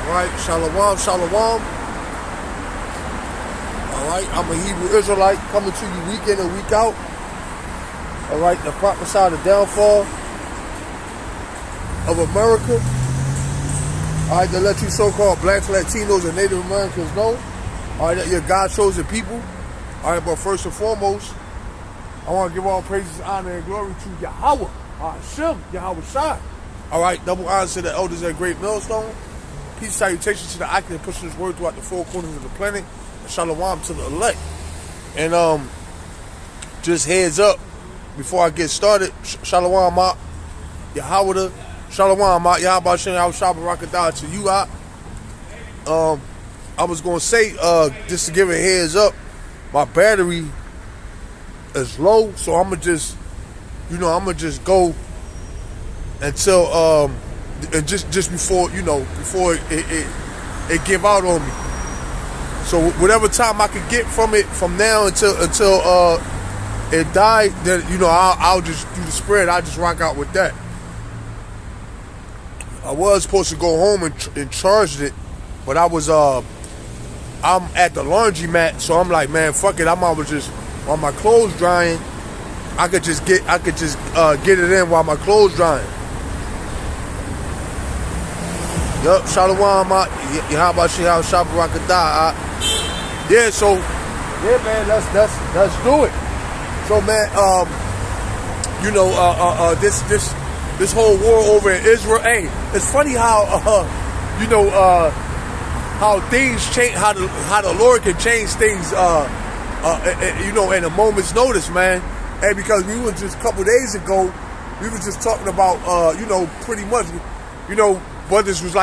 Alright, shalom, shalom. Alright, I'm a Hebrew Israelite coming to you week in and week out. Alright, to prophesy the downfall of America. Alright, to let you so-called blacks, Latinos, and Native Americans know. Alright, that you're God's chosen people. Alright, but first and foremost, I want to give all praises, honor, and glory to Yahweh, Hashem, Yahweh Shai. Alright, double honor to the elders at Great Millstone. Peace, salutations to the active and pushing this word throughout the four corners of the planet. And shalom to the elect. And just heads up, before I get started, shalom ma Yahweh, shalom ma Yahweh Shem Yahweh Shabbat to you out. I was gonna say, just to give a heads up, my battery is low, so I'ma just go until and just before before it give out on me. So whatever time I could get from it from now until it died, then I'll just do the spread. I'll just rock out with that. I was supposed to go home and charge it, but I'm at the laundromat, so I'm like, man, fuck it. I'm always just while my clothes drying. I could just get it in while my clothes drying. Yup, shalom, Yahweh Shai Shabbat. Yeah, so yeah, man, let's do it. So, man, this whole war over in Israel. Hey, it's funny how how things change, how the Lord can change things, in a moment's notice, man. And because we were just a couple days ago, we were just talking about, pretty much, what this was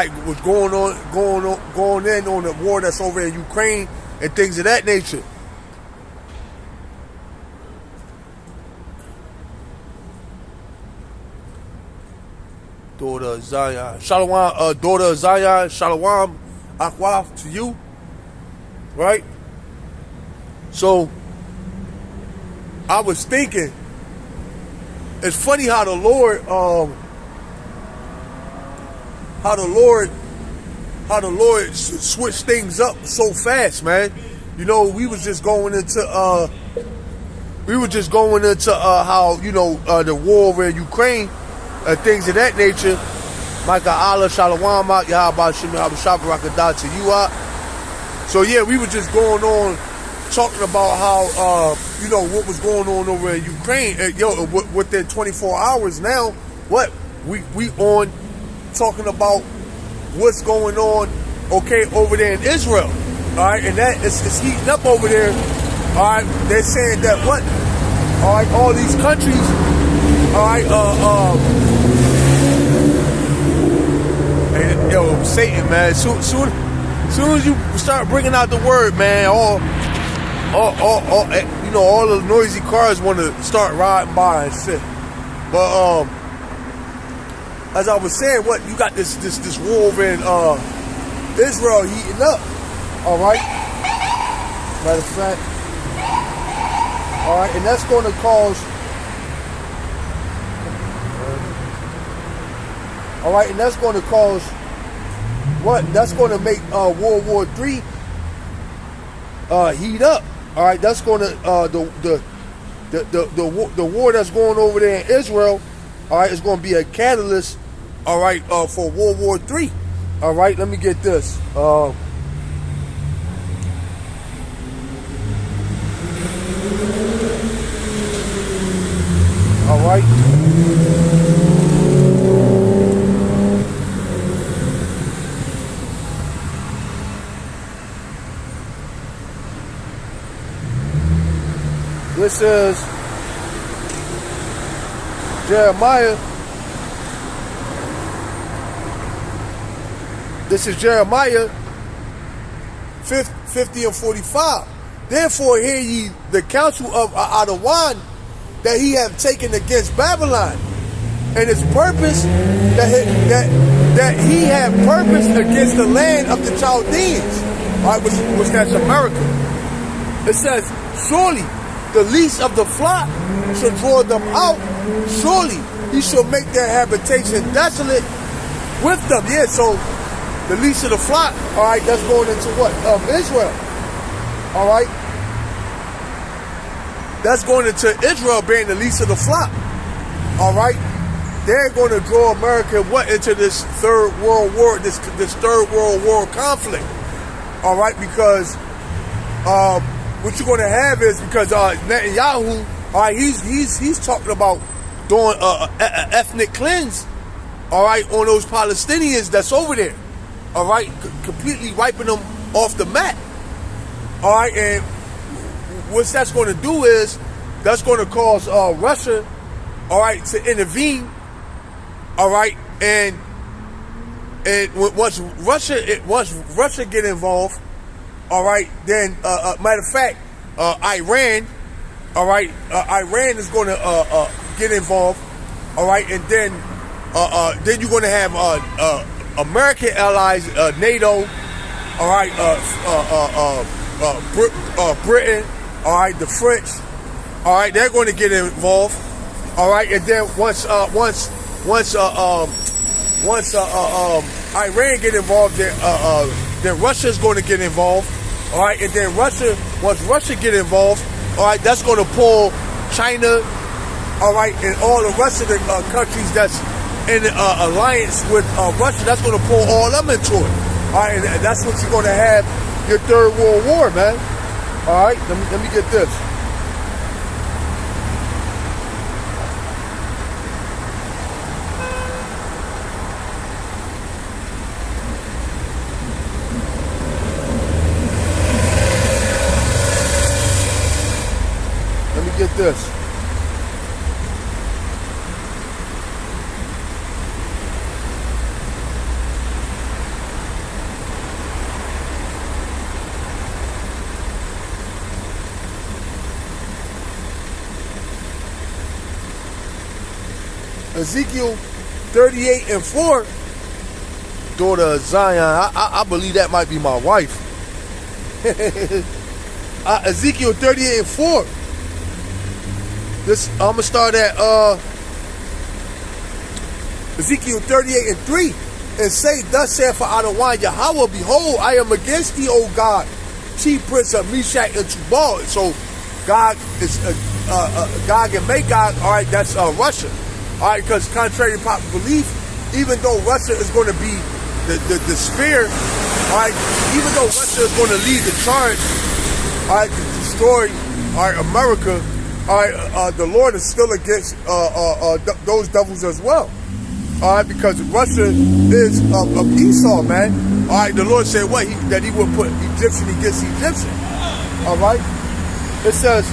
going in on the war that's over in Ukraine and things of that nature. Daughter of Zion, shalom, daughter of Zion, shalom, akwaf to you, right? So I was thinking, it's funny how the Lord switched things up so fast, man. We was just going into how the war over in Ukraine and things of that nature. Micah Allah Shalom Yahweh Shem Yahweh Shabbat to you out. So yeah, we were just going on talking about how what was going on over in Ukraine. Within 24 hours now, what we on talking about what's going on, over there in Israel. Alright, and that it's heating up over there. Alright, they're saying that what? Alright, all these countries, and Satan, man, soon as you start bringing out the word, man, all the noisy cars want to start riding by and shit. But as I was saying, what you got this war over in Israel heating up. All right. Matter of fact. All right, and that's going to cause. All right, and that's going to cause what? That's going to make World War III heat up. All right, that's going to the war that's going over there in Israel. All right, it's going to be a catalyst. All right, for World War III. All right, let me get this. All right. This is Jeremiah. This is Jeremiah 50 and 45. Therefore hear ye the counsel of Adawan that he have taken against Babylon, and his purpose that he have purposed against the land of the Chaldeans, which that's America. It says, surely the least of the flock shall draw them out. Surely he shall make their habitation desolate with them. Yeah, so the least of the flock, all right, that's going into what? Israel, all right? That's going into Israel being the least of the flock, all right? They're going to draw America into this third world war, this third world war conflict, all right? Because what you're going to have is because Netanyahu, all right, he's talking about doing an ethnic cleanse, all right, on those Palestinians that's over there, all right, completely wiping them off the map, all right, and what that's going to do is that's going to cause Russia, all right, to intervene, all right, and once Russia get involved, all right, then matter of fact, Iran, all right, Iran is going to get involved, all right, and then you're going to have American allies, NATO, all right, Britain, all right, the French, all right, they're going to get involved, all right, and then once Iran get involved, then Russia is going to get involved, all right, and then once Russia get involved, all right, that's going to pull China, all right, and all the rest of the countries that's in alliance with Russia, that's going to pull all them into it, all right, and that's what you're going to have your third world war, man. All right, let me get this. Let me get this. Ezekiel 38:4, daughter of Zion. I believe that might be my wife. Ezekiel 38:4. This I'm gonna start at Ezekiel 38:3, and say, "Thus saith Adonai Yahweh, behold, I am against thee, O God, chief prince of Meshach and Tubal." So God is Gog and Magog. All right, that's Russia. All right, because contrary to popular belief, even though Russia is going to be the spear, all right, even though Russia is going to lead the charge, all right, to destroy, all right, America, all right, the Lord is still against those devils as well, all right, because Russia is of Esau, man. All right, the Lord said what? That he would put Egyptian against Egyptian, all right. It says,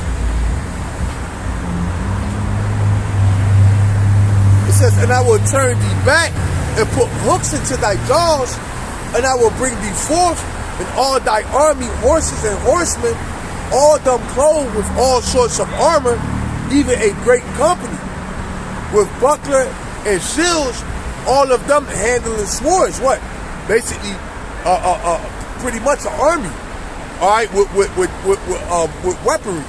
"And I will turn thee back and put hooks into thy jaws, and I will bring thee forth, and all thy army, horses and horsemen, all them clothed with all sorts of armor, even a great company, with buckler and shields, all of them handling swords." What? Basically, pretty much an army. All right, with weaponry.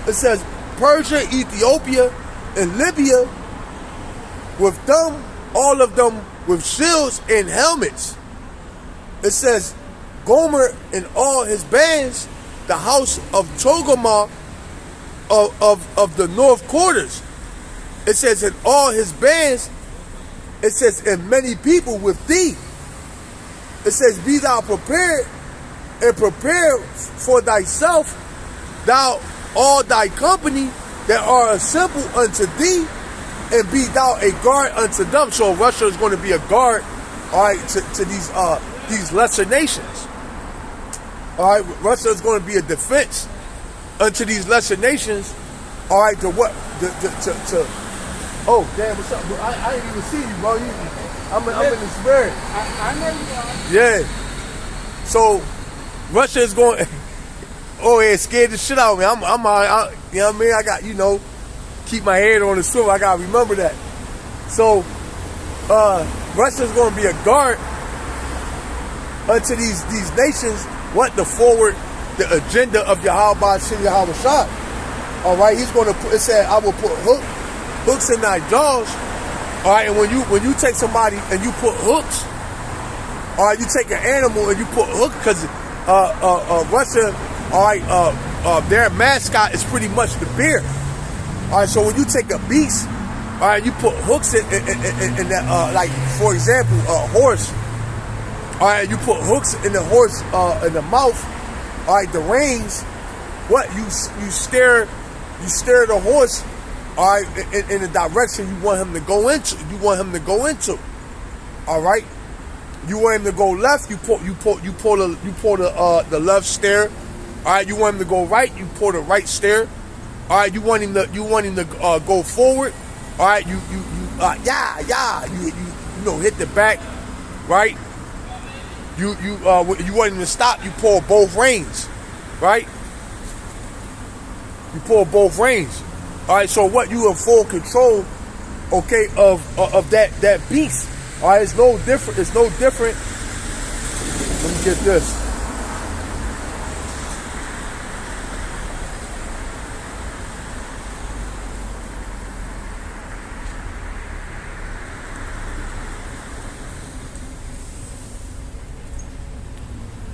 It says Persia, Ethiopia, and Libya, with them, all of them with shields and helmets. It says Gomer and all his bands, the house of Togarmah of the north quarters. It says in all his bands, it says, and many people with thee. It says, be thou prepared, and prepare for thyself, thou all thy company that are assembled unto thee, and be thou a guard unto them. So Russia is going to be a guard, all right, to these lesser nations. All right, Russia is going to be a defense unto these lesser nations. All right, to what? To oh damn, what's up, bro? I ain't even see you, bro. I'm in the spirit. I know you are. Yeah. So Russia is going. Oh, it scared the shit out of me. I'm you know what I mean? I got, keep my head on the swivel. I gotta remember that. So Russia is going to be a guard unto these nations. What to forward the agenda of Yahweh Shem Yahweh Shah. All right, he's going to put. It said, I will put hooks in thy jaws. All right, and when you take somebody and you put hooks, All right, you take an animal and you put hook, because Russia, all right, their mascot is pretty much the bear. All right, so when you take a beast, all right, you put hooks in that, like for example, a horse. All right, you put hooks in the horse in the mouth. All right, the reins. What you steer the horse. All right, in the direction you want him to go into. All right, you want him to go left. You pull the left steer. All right, you want him to go right. You pull the right steer. All right, you want him to go forward. All right, you hit the back, right? You want him to stop. You pull both reins, right? You pull both reins. All right, so what, you in full control, okay, of that beast. All right, it's no different. Let me get this.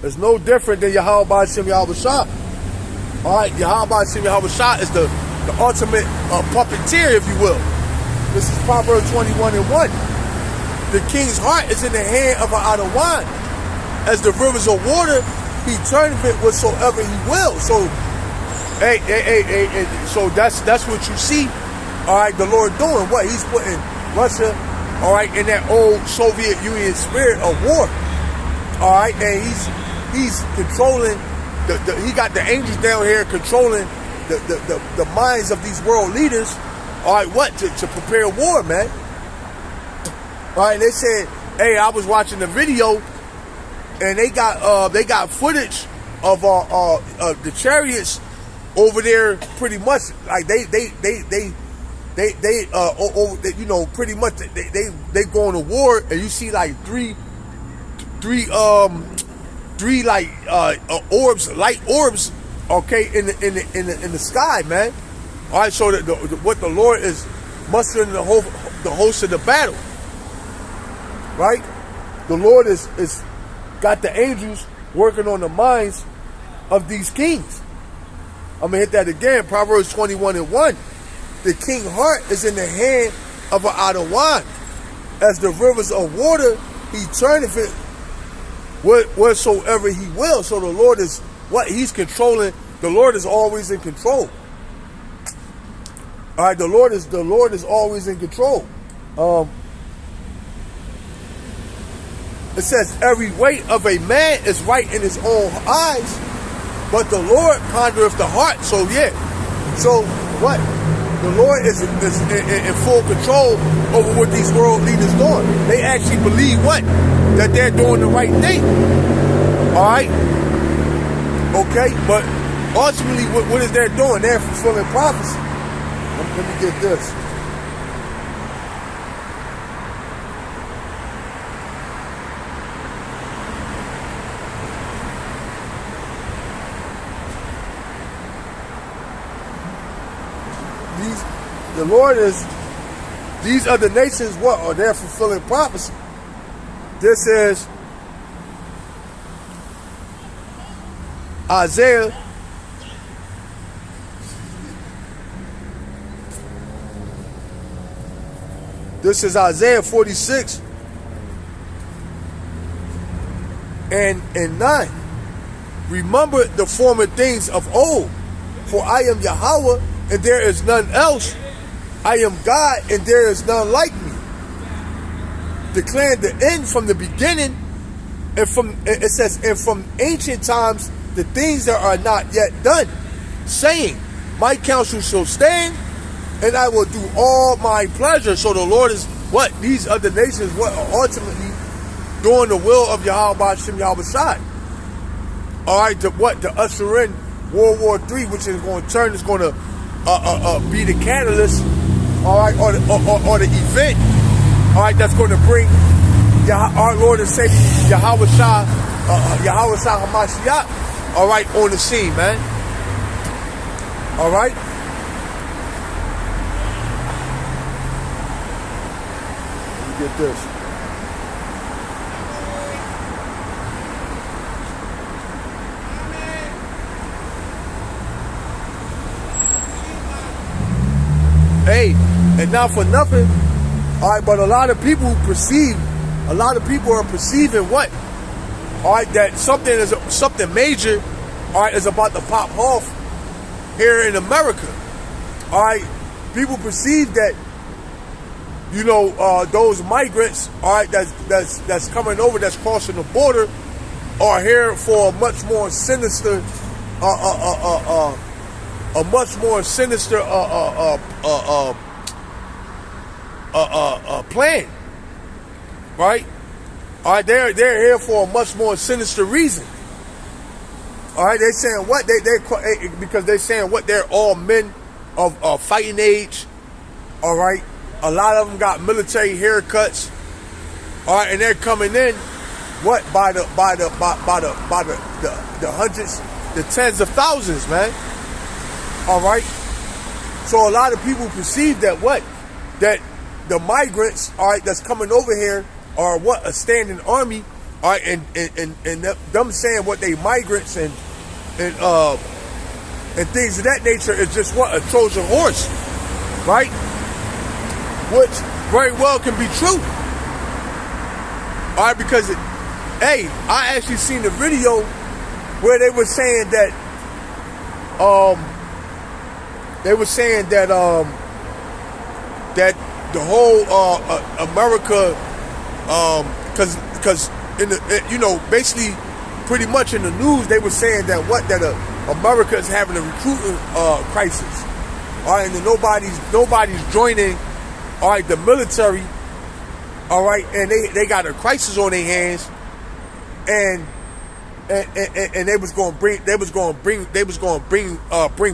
It's no different than Yahweh B'Shem Yahweh Shah. All right, Yahweh B'Shem Yahweh Shah is the ultimate puppeteer, if you will. This is Proverbs 21:1. The king's heart is in the hand of an Adawan. As the rivers of water, he turneth it whatsoever he will. So, so that's what you see. All right, the Lord doing what? He's putting Russia, all right, in that old Soviet Union spirit of war. All right, and he's controlling he got the angels down here controlling the minds of these world leaders. All right, what to prepare war, man. All right, they said, hey, I was watching the video, and they got footage of the chariots over there, pretty much like they you know, pretty much they going to war, and you see like three like orbs, light orbs, okay, in the sky, man. All right, so what the Lord is mustering the host of the battle, right? The Lord is got the angels working on the minds of these kings. I'm gonna hit that again. Proverbs 21:1. The king's heart is in the hand of an Adawan. As the rivers of water, he turneth it whatsoever he will. So the Lord is what? He's controlling. The Lord is always in control. All right, the Lord is always in control. It says every way of a man is right in his own eyes, but the Lord pondereth the heart. So yeah, so what? The Lord is in full control over what these world leaders doing. They actually believe what? That they're doing the right thing. All right? Okay? But ultimately, what is they're doing? They're fulfilling prophecy. Let me get this. The Lord is, these other nations, what? Are they fulfilling prophecy? This is Isaiah. This is Isaiah 46 and 9. Remember the former things of old, for I am Yahweh, and there is none else. I am God, and there is none like me. Declaring the end from the beginning, and it says, and from ancient times the things that are not yet done, saying, my counsel shall stand, and I will do all my pleasure. So the Lord is what? These other nations what are ultimately doing the will of Yahweh B'Shem Yahweh Shai. All right, to usher in World War III, which is going to turn, is going to be the catalyst, all right, or the event, all right, that's going to bring our Lord and Savior Yahweh Shah HaMashiach, all right, on the scene, man. All right. Let me get this. And not for nothing, all right, but a lot of people are perceiving what? All right, that something major, all right, is about to pop off here in America. All right, people perceive that, you know, those migrants, all right, that's coming over, that's crossing the border, are here for a much more sinister, plan, right? All right, they're here for a much more sinister reason. All right, they're saying what because they're saying what, they're all men of fighting age. All right, a lot of them got military haircuts. All right, and they're coming in what by the hundreds, the tens of thousands, man. All right, so a lot of people perceive that what, that the migrants, all right, that's coming over here are what, a standing army, all right, and them saying what, they migrants and things of that nature is just what, a Trojan horse, right? Which very well can be true. All right, because I actually seen the video where they were saying that that the whole America, because in the, you know, basically pretty much in the news they were saying that what, that America is having a recruiting crisis. All right, and then nobody's joining, all right, the military. All right, and they got a crisis on their hands, and they was going to bring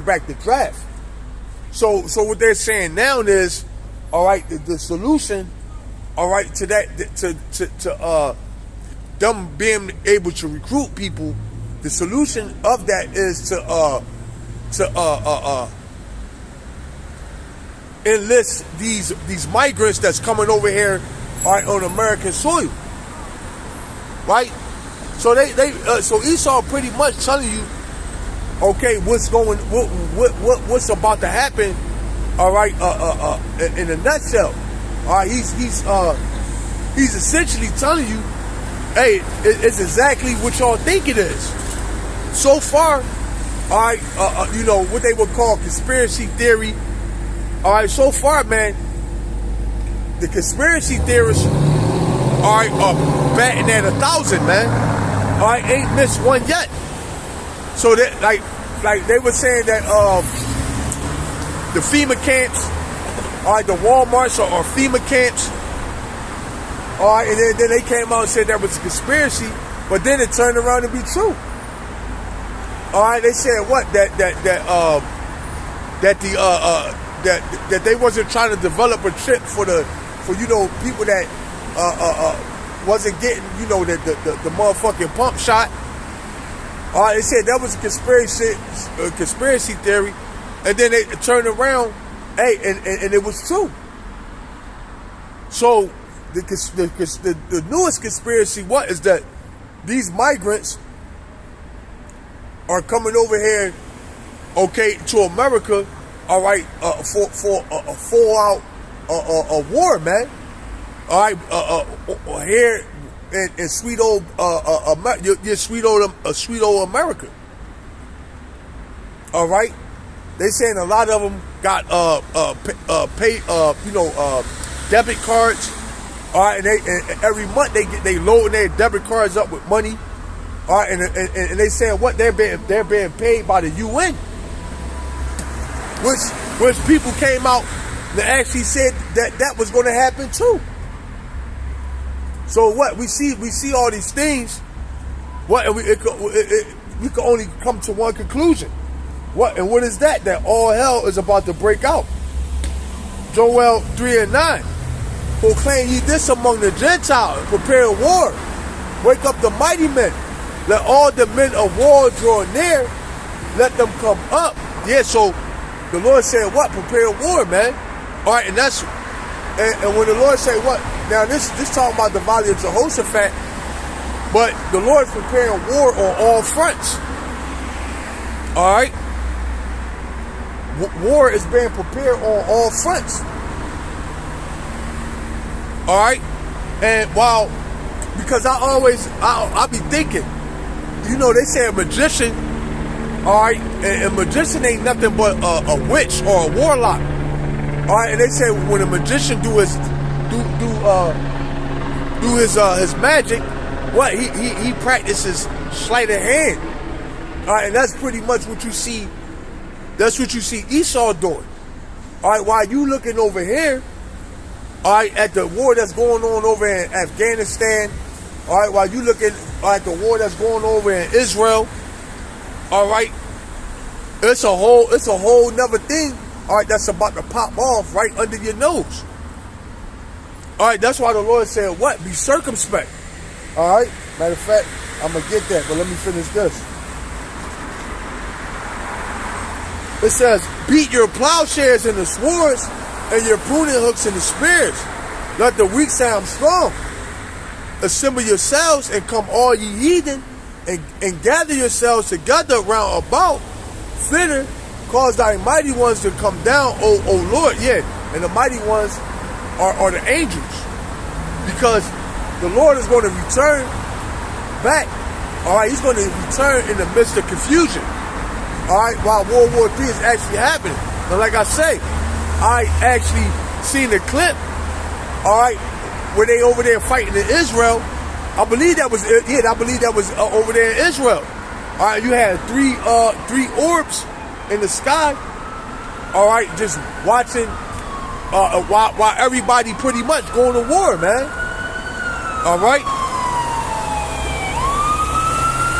back the draft. So what they're saying now is, all right, the solution, all right, to that, to them being able to recruit people, the solution of that is to enlist these migrants that's coming over here, all right, on American soil, right? So so Esau pretty much telling you, okay, what's about to happen, all right, in a nutshell. All right, he's essentially telling you, hey, it's exactly what y'all think it is. So far, all right, you know, what they would call conspiracy theory. All right, so far, man, the conspiracy theorists, all right, are batting at 1,000, man. All right, ain't missed one yet. So that, like they were saying that the FEMA camps, all right, the Walmarts are FEMA camps. All right, and then they came out and said that was a conspiracy, but then it turned around to be true. All right, they said what, that they wasn't trying to develop a chip for you know, people that wasn't getting, you know, the motherfucking pump shot. All right, they said that was a conspiracy theory, and then they turned around, hey, and it was true. So the newest conspiracy, what is that these migrants are coming over here, okay, to America, all right, for a fallout a war, man. All right, here in sweet old your sweet old America. All right, they saying a lot of them got debit cards. All right, and every month they loading their debit cards up with money. All right, and they saying what, they're being paid by the UN, which people came out and actually said that was going to happen too. So what we see all these things, what, and we can only come to one conclusion. What is that? That all hell is about to break out. Joel 3:9. Proclaim ye this among the Gentiles, prepare war, wake up the mighty men, let all the men of war draw near, let them come up. Yeah, so the Lord said what? Prepare war, man. All right, and that's, and when the Lord say what? Now this talking about the valley of Jehoshaphat, but the Lord's preparing war on all fronts. All right, war is being prepared on all fronts. All right, and because I be thinking, they say a magician, all right, and a magician ain't nothing but a witch or a warlock, all right, and they say when a magician do his magic, what he practices sleight of hand, all right, and that's pretty much what you see. That's what you see Esau doing, all right. While you looking over here, all right, at the war that's going on over in Afghanistan, all right, while you looking at the war that's going over in Israel, all right, it's a whole nother thing, all right, that's about to pop off right under your nose. All right, that's why the Lord said, what? Be circumspect. All right, matter of fact, I'm going to get that, but let me finish this. It says, beat your plowshares and the swords and your pruning hooks and the spears. Let the weak say I'm strong. Assemble yourselves and come all ye heathen, and gather yourselves together round about thither, cause thy mighty ones to come down, O Lord. Yeah, and the mighty ones are the angels, because the Lord is going to return back. All right, he's going to return in the midst of confusion. All right, while World War III is actually happening. Now, like I say, I actually seen the clip, all right, where they over there fighting in Israel. I believe that was over there in Israel. All right, you had three orbs in the sky. All right, just watching while everybody pretty much going to war, man. All right.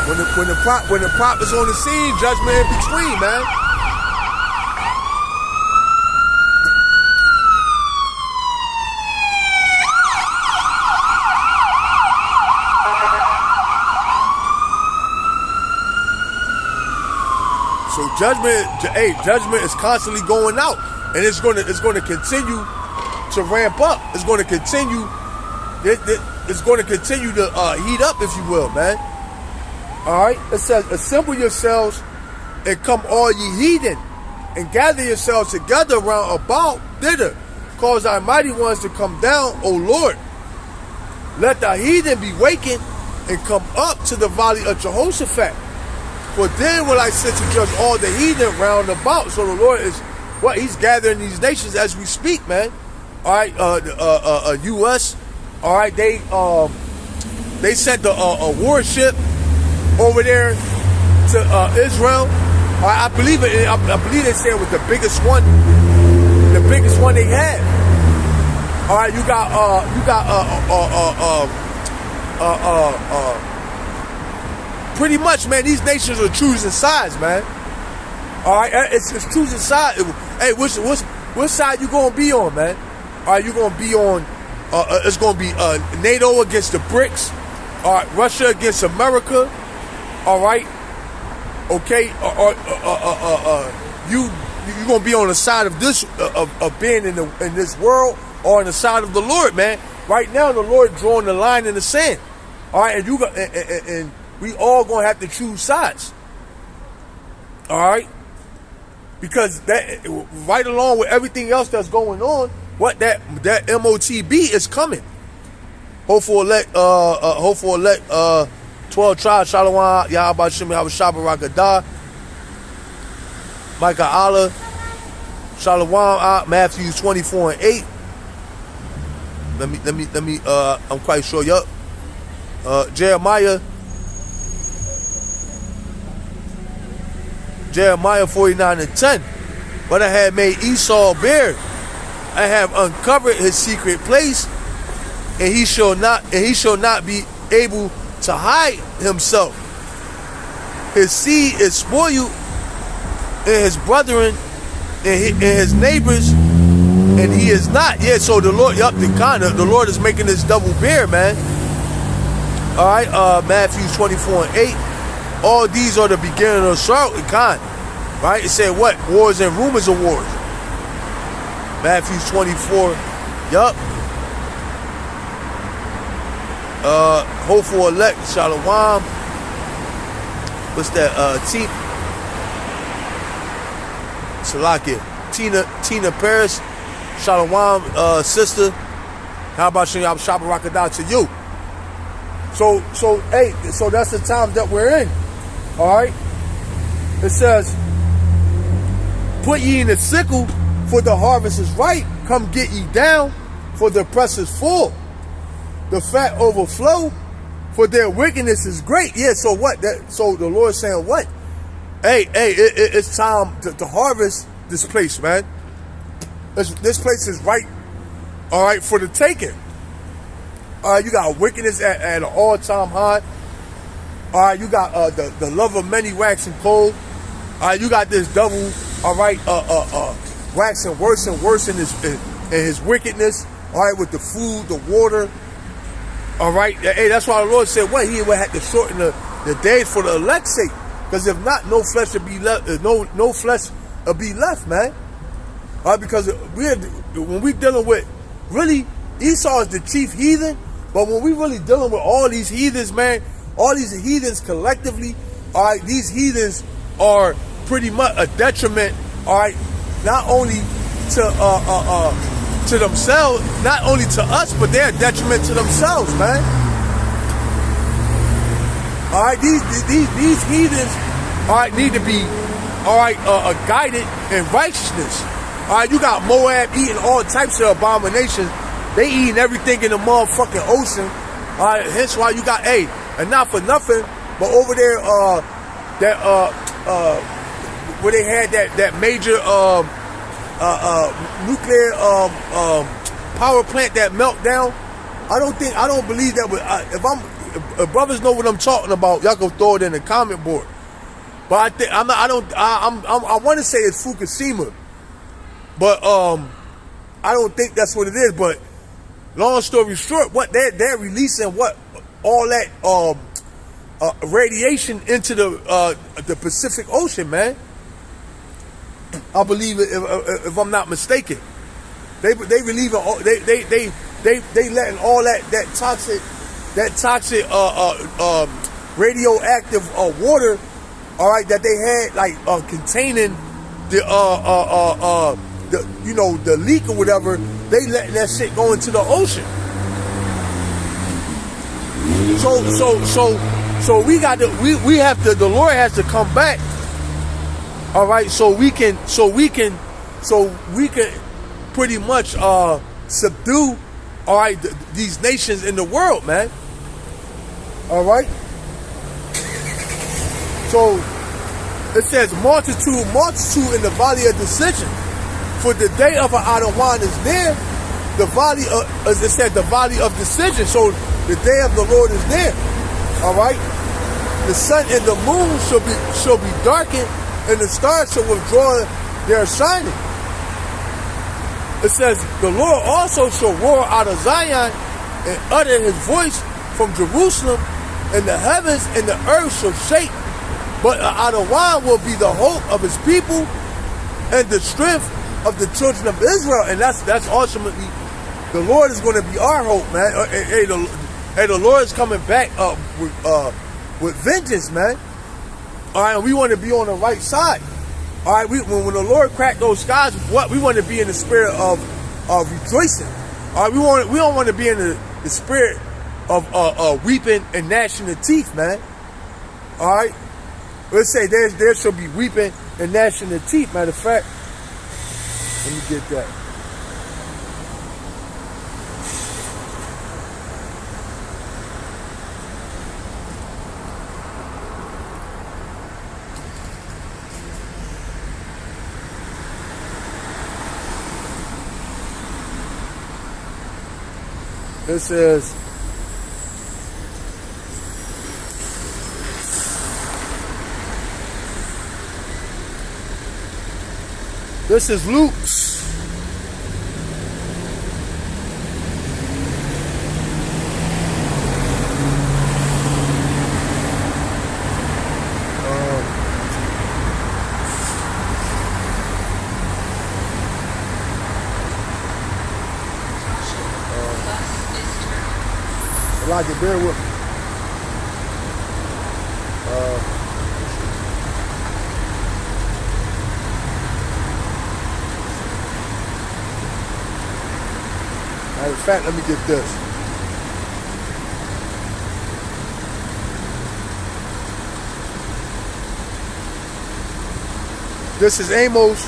When the prophet's on the scene, judgment in between, man. So judgment is constantly going out, and it's going to continue to ramp up. It's going to continue. It's going to continue to heat up, if you will, man. All right. It says, assemble yourselves and come all ye heathen, and gather yourselves together round about thither, cause thy mighty ones to come down, O Lord. Let the heathen be wakened and come up to the valley of Jehoshaphat. For then will I sit to judge all the heathen round about. So the Lord is he's gathering these nations as we speak, man. All right, U.S. All right, they sent a warship over there to Israel. All right, I believe they said it was the biggest one they had. All right, you got pretty much, man, these nations are choosing sides, man. All right, it's choosing sides. Hey, which side you gonna be on, man? All right, you gonna be on? It's gonna be NATO against the BRICS. All right, Russia against America. All right, okay. You gonna be on the side of this of being in this world, or on the side of the Lord, man? Right now, the Lord drawing the line in the sand. All right, and and we all gonna have to choose sides. All right, because that right along with everything else that's going on, that MOTB is coming. Hopeful elect 12 tribes, Shalom, Yahweh Shem, Yahweh Shabbat Rakadah, Micah Allah, Shalom, Matthew 24:8. Let me I'm quite sure. Yup. Jeremiah 49:10. But I have made Esau bare. I have uncovered his secret place, and he shall not be able to hide himself. His seed is spoiled, and his brethren and his neighbors, and he is not. Yeah, so the Lord, the Lord is making this double bear, man. All right, Matthew 24:8. All these are the beginning of sorrow and kind. Right? It said what? Wars and rumors of wars. Matthew 24. Yup. Hopeful elect, Shalom. What's that? Salakia. Tina Paris, Shalom, sister. How about Shem Shabbarakadah to you? So that's the time that we're in. All right. It says, put ye in the sickle, for the harvest is ripe. Come get ye down, for the press is full. The fat overflow, for their wickedness is great. Yeah, so what? So the Lord is saying what? Hey, it's time to harvest this place, man. This place is right, all right, for the taking. All right, you got wickedness at an all-time high. All right, you got the love of many waxing cold. All right, you got this devil, all right, waxing worse and worse in his wickedness. All right, with the food, the water. All right, hey, that's why the Lord said what? He would have to shorten the days for the elect's sake. Because if not, no flesh will be left. No flesh will be left, man. All right, because when we dealing with really Esau is the chief heathen, but when we really dealing with all these heathens, man, all these heathens collectively, all right, these heathens are pretty much a detriment, all right, not only to themselves, not only to us, but they're a detriment to themselves, man. All right, these heathens, all right, need to be, all right, guided in righteousness. All right, you got Moab eating all types of abominations. They eating everything in the motherfucking ocean. All right, hence why you got, and not for nothing, but over there, where they had that major nuclear power plant that meltdown. I don't believe that. If brothers know what I'm talking about, y'all can throw it in the comment board. But I want to say it's Fukushima, but I don't think that's what it is. But long story short, what they're releasing all that radiation into the Pacific Ocean, man. I believe it, if I'm not mistaken, they relieving all, they letting all that toxic radioactive water, all right, that they had like containing the leak or whatever. They letting that shit go into the ocean. So we have to. The Lord has to come back. All right, so we can pretty much subdue, all right, these nations in the world, man. All right. So it says multitude in the valley of decision. For the day of Adawan is there. The valley of, as it said, the valley of decision. So the day of the Lord is there. All right. The sun and the moon shall be darkened, and the stars shall withdraw their shining. It says, the Lord also shall roar out of Zion and utter his voice from Jerusalem, and the heavens and the earth shall shake. But Adawan will be the hope of his people and the strength of the children of Israel. And that's ultimately, the Lord is going to be our hope, man. Hey, the Lord is coming back with vengeance, man. All right, we want to be on the right side. All right, when the Lord cracked those skies, we want to be in the spirit of rejoicing. All right, we don't want to be in the spirit of weeping and gnashing the teeth, man. All right, let's say there shall be weeping and gnashing the teeth. Matter of fact, let me get that. It says, this is Luke's. Elijah, bear with me. Matter of fact, let me get this. This is Amos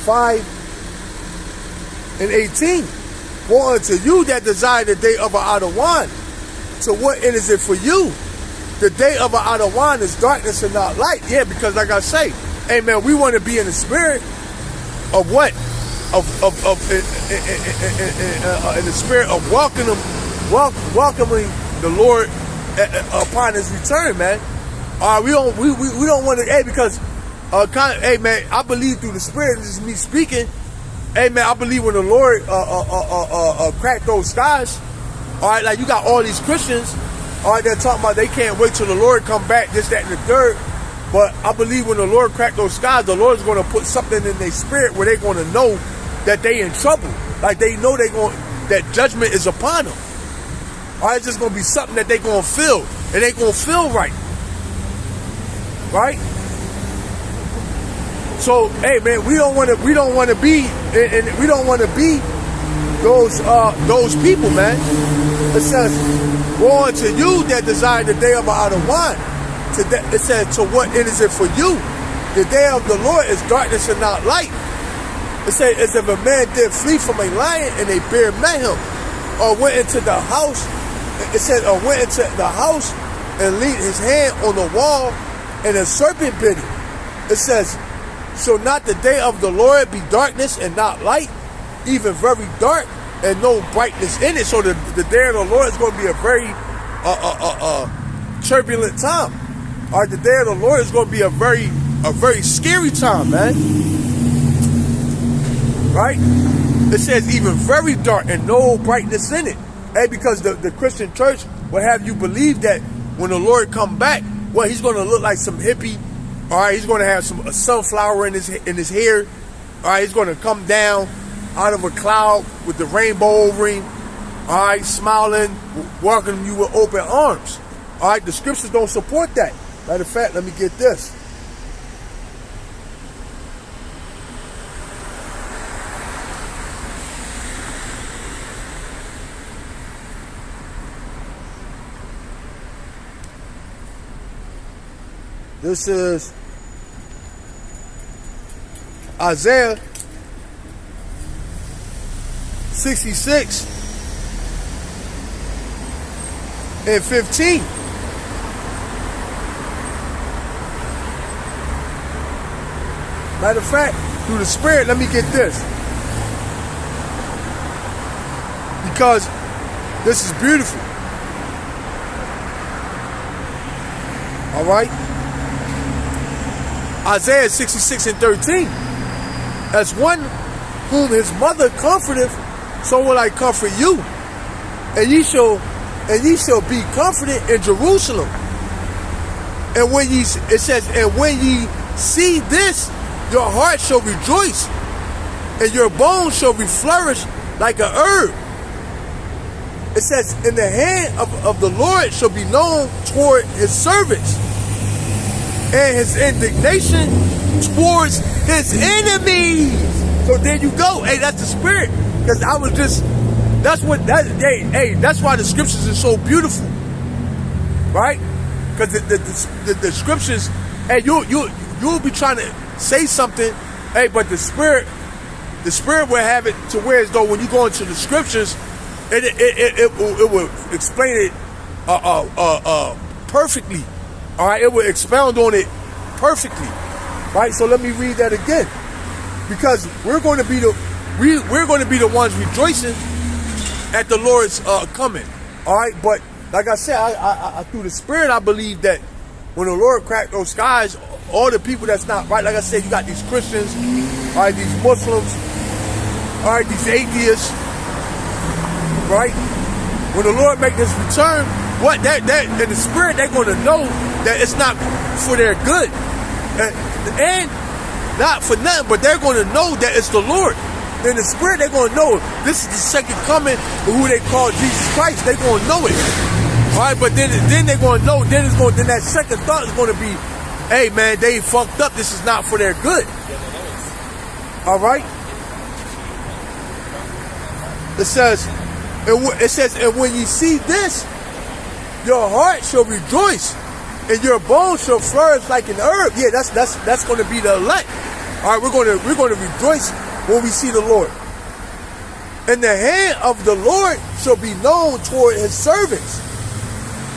5:18. Woe unto you that desire the day of an idle wine. So what is it for you? The day of an idle wine is darkness and not light. Yeah, because like I say, hey man, we want to be in the spirit of what? In the spirit of welcoming the Lord upon His return, man. We don't want to. Hey, because hey man, I believe through the Spirit. This is me speaking. Hey man, I believe when the Lord cracked those skies. All right, like you got all these Christians. All right, they're talking about they can't wait till the Lord come back, this, that, and the third. But I believe when the Lord cracked those skies, the Lord's going to put something in their spirit where they're going to know that they in trouble. Like they know that judgment is upon them. All right, it's just going to be something that they're going to feel. And they're going to feel right. Right? So, hey man, we don't want to be those people, man. It says, woe unto you that desire the day of an idle wine. It says, to what is it for you? The day of the Lord is darkness and not light. It says, as if a man did flee from a lion and a bear met him, or went into the house. It said, or went into the house and laid his hand on the wall, and a serpent bit him. It says, shall not the day of the Lord be darkness and not light, even very dark, and no brightness in it? So the day of the Lord is going to be a very turbulent time. All right, the day of the Lord is going to be a very scary time, man. Right? It says even very dark and no brightness in it. Hey, because the Christian church will have you believe that when the Lord come back, well, he's going to look like some hippie. All right, he's going to have a sunflower in his hair. All right, he's going to come down out of a cloud with the rainbow over him. All right, smiling, welcoming you with open arms. All right, the scriptures don't support that. Matter of fact, let me get this. This is Isaiah 66 and 15. Matter of fact, through the Spirit, let me get this. Because this is beautiful. All right? Isaiah 66 and 13. As one whom his mother comforteth, so will I comfort you. And ye shall be comforted in Jerusalem. And when it says, and when ye see this, your heart shall rejoice, and your bones shall be flourished like a herb. It says, in the hand of the Lord shall be known toward his servants, and his indignation towards his enemies. So there you go. Hey, that's the Spirit. Because that's why the scriptures are so beautiful. Right? Because the scriptures, hey, you'll be trying to say something, hey, but the Spirit will have it to where as though when you go into the scriptures, it will explain it perfectly. All right, it will expound on it perfectly. Right? So let me read that again, because we're going to be the ones rejoicing at the Lord's coming. All right, but like I said, I through the Spirit, I believe that when the Lord cracked those skies, all the people that's not right, like I said, you got these Christians, all right, these Muslims, all right, these atheists, right? When the Lord make this return, what that in the Spirit, they're going to know that it's not for their good, and not for nothing, but they're going to know that it's the Lord. In the Spirit, they're going to know this is the second coming of who they call Jesus Christ. They're going to know it. All right, but then they're going to know. Then that second thought is going to be, hey man, they fucked up. This is not for their good. All right. It says, and when you see this, your heart shall rejoice, and your bones shall flourish like an herb. Yeah, that's going to be the elect. All right, we're going to rejoice when we see the Lord. And the hand of the Lord shall be known toward his servants.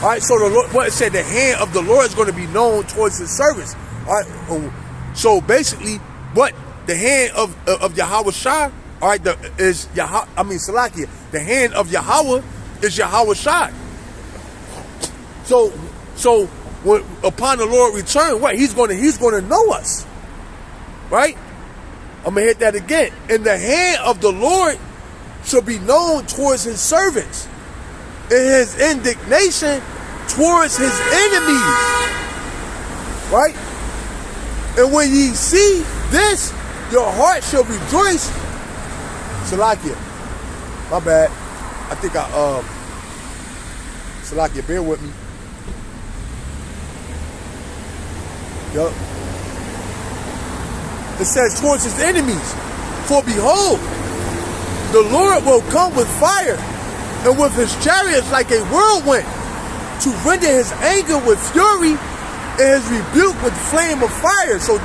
All right, so the Lord, what it said, the hand of the Lord is going to be known towards his servants. All right, so basically, what the hand of Yahweh Shai, all right, is Salakia. The hand of Yahweh is Yahweh Shai. So when upon the Lord return, what he's going to know us, right? I'm gonna hit that again. And the hand of the Lord shall be known towards his servants, and his indignation towards his enemies, right? And when ye see this, your heart shall rejoice. Salakia, my bad. I think Salakia, bear with me. Yup. It says towards his enemies, for behold, the Lord will come with fire, and with his chariots like a whirlwind, to render his anger with fury, and his rebuke with flame of fire. So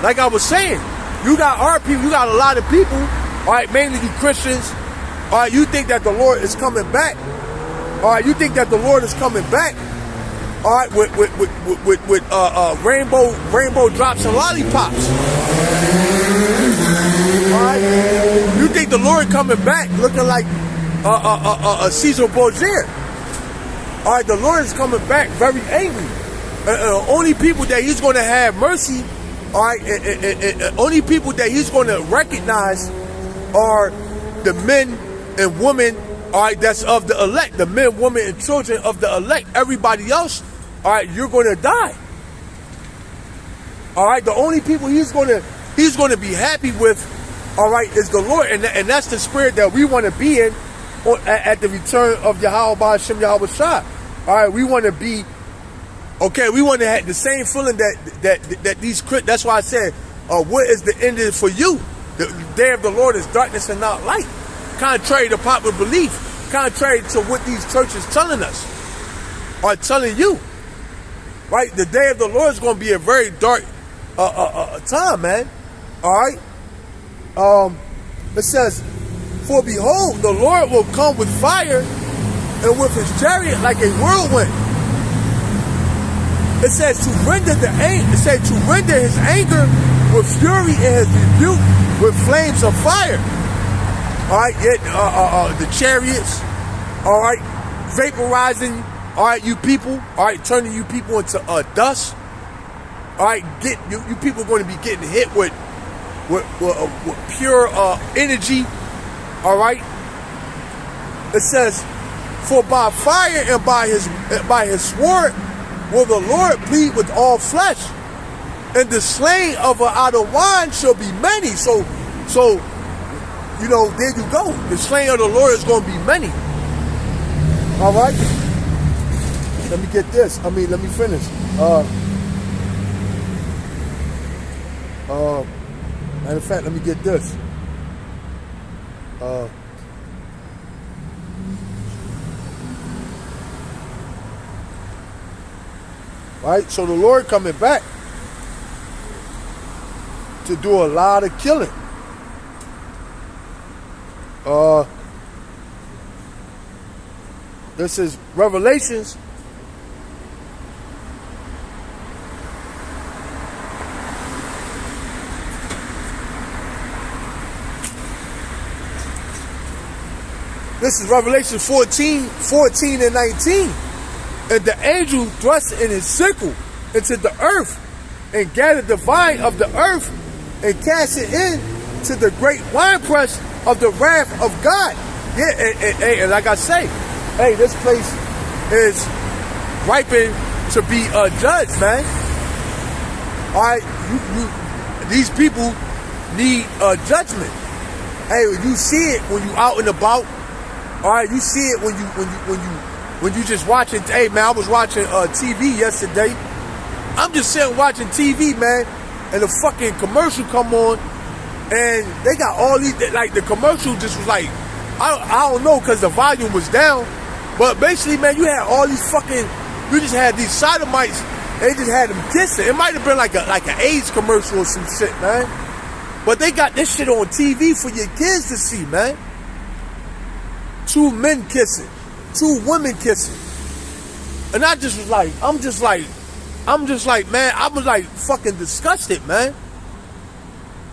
like I was saying, you got our people, you got a lot of people, all right, mainly you Christians, all right, you think that the Lord is coming back, all right, you think that the Lord is coming back, all right, with rainbow drops and lollipops. All right, you think the Lord coming back looking like a Caesar Borgia? All right, the Lord is coming back very angry. Only people that he's going to have mercy, all right, and only people that he's going to recognize are the men and women, all right, that's of the elect, the men, women, and children of the elect. Everybody else, all right, you're going to die. All right, the only people he's going to be happy with, all right, is the Lord, and that's the spirit that we want to be in at the return of Yahweh Ba'ashem Yahweh Shai. All right, we want to be okay. We want to have the same feeling that these. That's why I said, what is the end of it for you? The day of the Lord is darkness and not light. Contrary to popular belief, contrary to what these churches telling us, are telling you. Right, the day of the Lord is going to be a very dark time, man. All right. It says, for behold, the Lord will come with fire, and with his chariot like a whirlwind. It says to render his anger with fury, and his rebuke with flames of fire. All right, the chariots, all right, vaporizing, all right, you people, all right, turning you people into dust. All right, you people are going to be getting hit with pure energy. All right. It says, for by fire and by his sword will the Lord plead with all flesh, and the slain of her out of wine shall be many. So you know, there you go. The slain of the Lord is going to be many. All right. Let me get this. Let me finish. Matter of fact, let me get this. Right, so the Lord coming back to do a lot of killing. This is Revelations. This is Revelation 14 and 19. And the angel thrust in his sickle into the earth, and gathered the vine of the earth, and cast it into the great winepress of the wrath of God. Yeah, and like I say, hey, this place is ripened to be judged, man. All right, these people need judgment. Hey, you see it when you out and about. All right, you see it when you just watching. Hey, man, I was watching TV yesterday. I'm just sitting watching TV, man, and the fucking commercial come on, And they got all these, like the commercial just was like, I don't know, because the volume was down. But basically, man, you had all these fucking, you just had these sodomites, they just had them kissing. It might have been like an AIDS commercial or some shit, man. But they got this shit on TV for your kids to see, man. 2 men kissing, 2 women kissing. And I just was like, I'm just like, man, I was like fucking disgusted, man.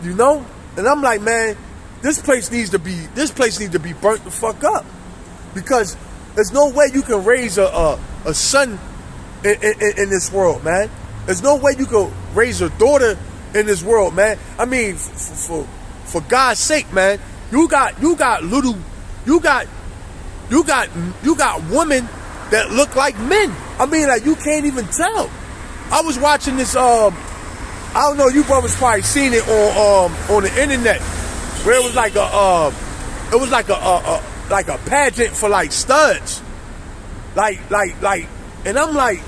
You know? And I'm like, man, this place needs to be burnt the fuck up. Because there's no way you can raise a son in this world, man. There's no way you can raise a daughter in this world, man. I mean, for God's sake, man, you got women that look like men. I mean, like, you can't even tell. I was watching this, I don't know, you brothers probably seen it on the internet, where it was like a pageant for like studs, like, and I'm like,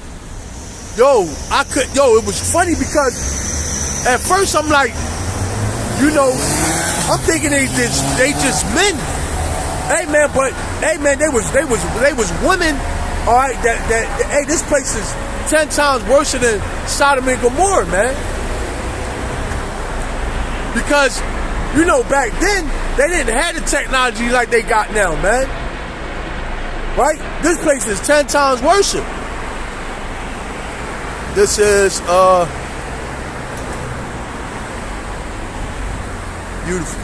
it was funny because at first I'm like, you know, I'm thinking they just men. Hey man, they was women. All right, hey, this place is 10 times worse than Sodom and Gomorrah, man. Because, you know, back then they didn't have the technology like they got now, man. Right? This place is 10 times worse. This is beautiful.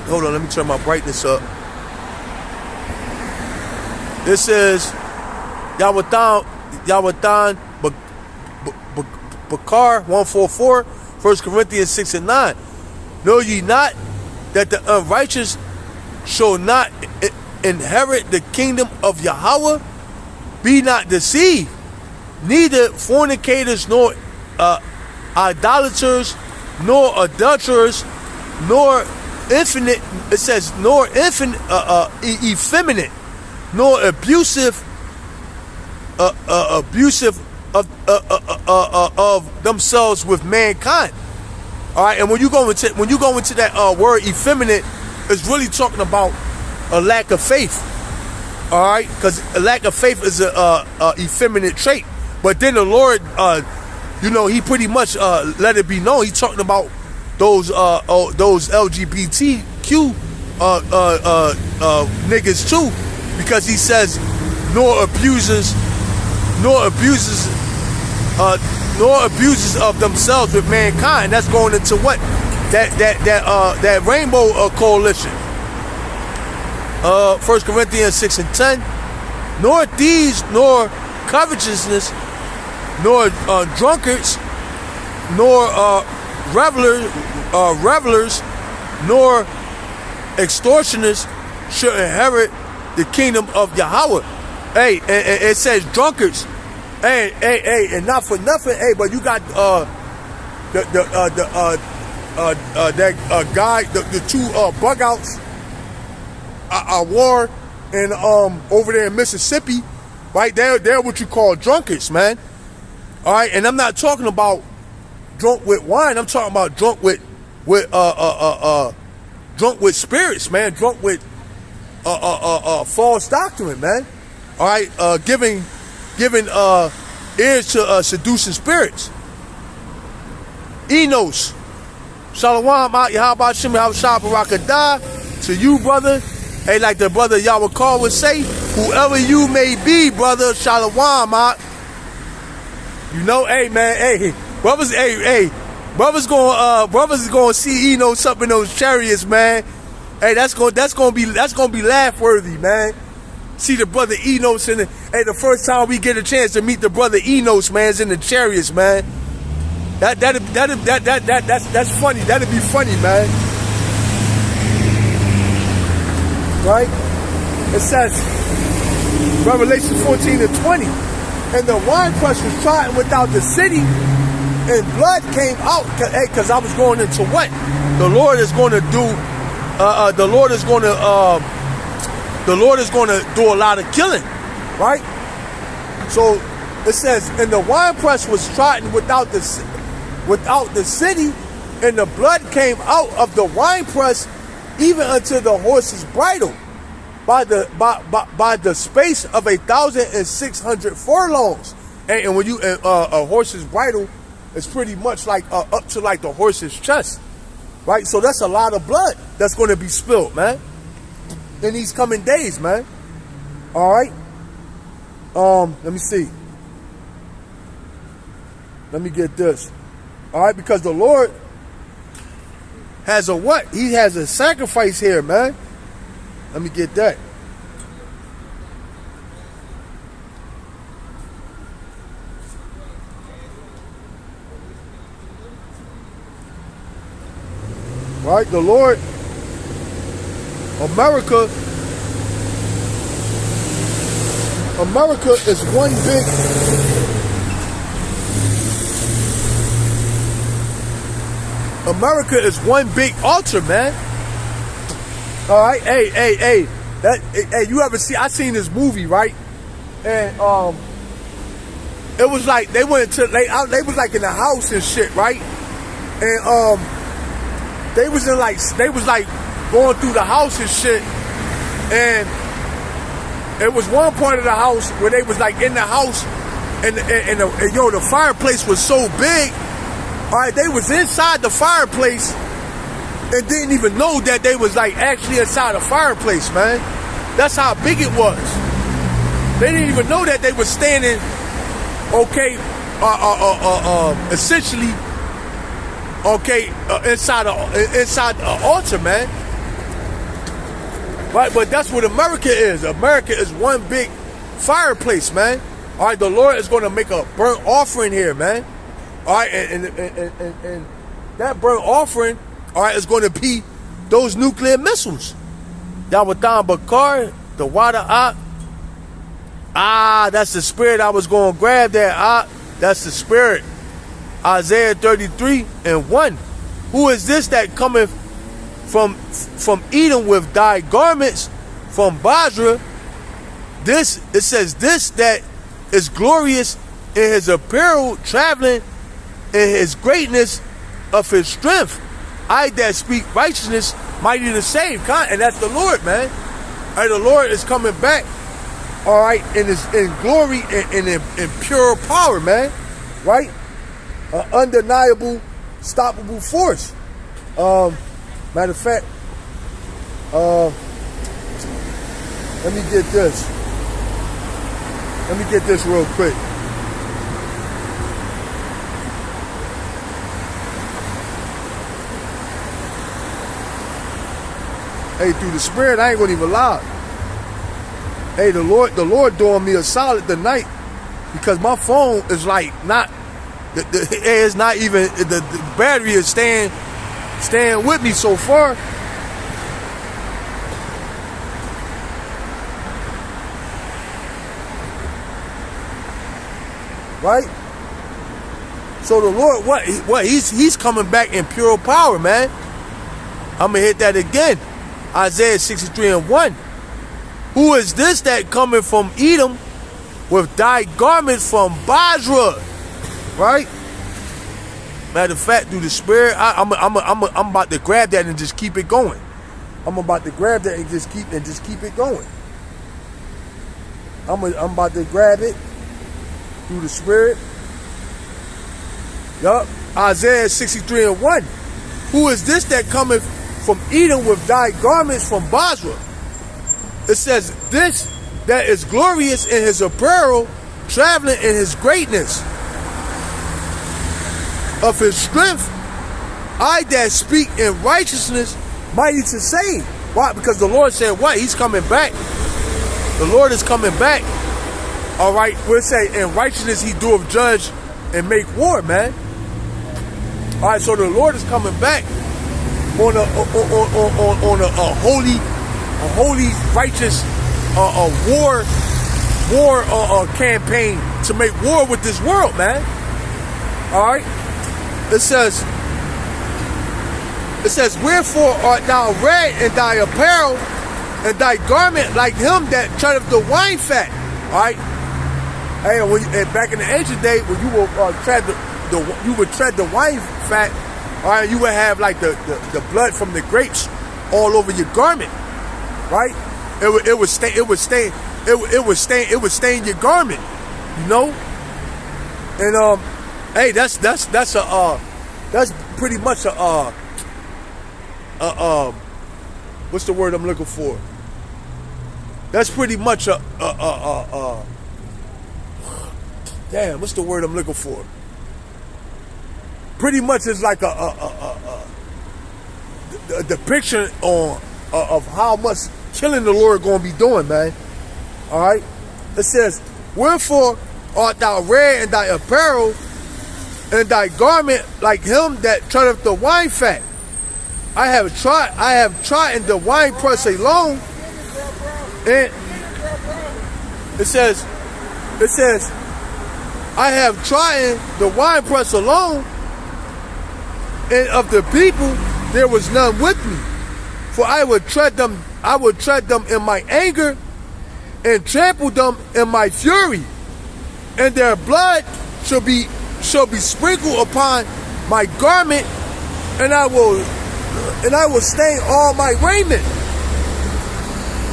Hold on, let me turn my brightness up. This is Yawathan Bakar 144, 1 Corinthians 6 and 9. Know ye not that the unrighteous shall not inherit the kingdom of Yahweh? Be not deceived, neither fornicators, nor idolaters, nor adulterers, nor effeminate, nor abusive of themselves with mankind. All right, and when you go into that word effeminate, it's really talking about a lack of faith. All right, because a lack of faith is a effeminate trait. But then the Lord, you know, he pretty much let it be known. He's talking about those LGBTQ niggas too, because he says nor abuses of themselves with mankind. That's going into what that rainbow coalition. 1 Corinthians 6 and 10. Nor thieves, nor covetousness, nor drunkards, nor revelers, nor extortioners should inherit the kingdom of Yahweh. Hey, and it says drunkards. Hey, and not for nothing. Hey, but you got that guy, the 2 bug outs. I war and over there in Mississippi, right? They're what you call drunkards, man. All right, and I'm not talking about drunk with wine. I'm talking about drunk with spirits, man. Drunk with false doctrine, man. All right, giving ears to seducing spirits. Amos, Shalom, how about Shem, how Shabbarakadah to you, brother. Hey, like the brother Yahweh would say, whoever you may be, brother, Shalom, you know, hey man, hey, brothers, brothers going to see Amos up in those chariots, man. Hey, that's gonna be laugh worthy, man. See the brother Amos in the the first time we get a chance to meet the brother Amos, man, is in the chariots, man. That's funny. That'd be funny, man. Right? It says, Revelation 14:20, and the winepress was trodden without the city, and blood came out. Hey, because I was going into what the Lord is going to do. The Lord is going to do a lot of killing, right? So it says, and the winepress was trodden without the city, And the blood came out of the winepress even unto the horse's bridle by the space of 1,600 furlongs. And when you a horse's bridle is pretty much like up to like the horse's chest, right? So that's a lot of blood that's going to be spilled, man, in these coming days, man. All right. Let me see. Let me get this. All right, because the Lord has a what? He has a sacrifice here, man. Let me get that. Right, the Lord, America is one big altar, man. All right, hey, you ever see? I seen this movie, right? And it was like they went to they was like in the house and shit, right? And they was like going through the house and shit, and it was one part of the house where they was like in the house, and the fireplace was so big. All right, they was inside the fireplace and didn't even know that they was like actually inside the fireplace, man. That's how big it was. They didn't even know that they was standing, essentially, inside the altar, man. Right, but that's what America is. America is one big fireplace, man. All right, the Lord is going to make a burnt offering here, man. All right, and that burnt offering, all right, is going to be those nuclear missiles. Yawatan Bakar, the water that's the spirit I was going to grab that. That's the spirit. Isaiah 33:1. Who is this that cometh from Edom with thy garments from Basra? It says this that is glorious in his apparel, traveling in his greatness of his strength. I that speak righteousness, mighty to save. And that's the Lord, man. All right, the Lord is coming back, all right, in glory and in pure power, man. Right? An undeniable, stoppable force. Matter of fact, let me get this. Let me get this real quick. Hey, through the spirit, I ain't gonna even lie. Hey, the Lord doing me a solid tonight, because my phone is like not. It's not even the battery is staying with me so far. Right? So the Lord, what he's coming back in pure power, man. I'm gonna hit that again. Isaiah 63:1. Who is this that coming from Edom with thy garments from Basra? Right? Matter of fact, through the spirit, I'm about to grab that and just keep it going. I'm about to grab that and just keep it going. I'm about to grab it through the spirit. Yup. Isaiah 63:1. Who is this that cometh from Edom with thy garments from Basra? It says, this that is glorious in his apparel, traveling in his greatness of his strength. I that speak in righteousness, mighty to save. Why? Because the Lord said what? He's coming back. The Lord is coming back. All right, we'll say in righteousness he doeth judge and make war, man. All right, so the Lord is coming back on a holy, righteous war campaign to make war with this world, man. All right. It says, wherefore art thou red in thy apparel, and thy garment like him that treadeth the wine fat. All right. Hey, back in the ancient day, when you will tread the wine fat, All right, you would have like the blood from the grapes all over your garment, right? It would stain your garment, you know. And hey, that's pretty much what's the word I'm looking for? That's pretty much damn, what's the word I'm looking for? Pretty much it's like a depiction of how much killing the Lord gonna be doing, man. All right. It says, "Wherefore art thou red in thy apparel, and thy garment like him that treadeth the wine fat? I have trodden the wine press alone." And it says, "I have trodden the wine press alone, and of the people there was none with me. For I would tread them in my anger, and trample them in my fury, and their blood shall be sprinkled upon my garment, and I will stain all my raiment.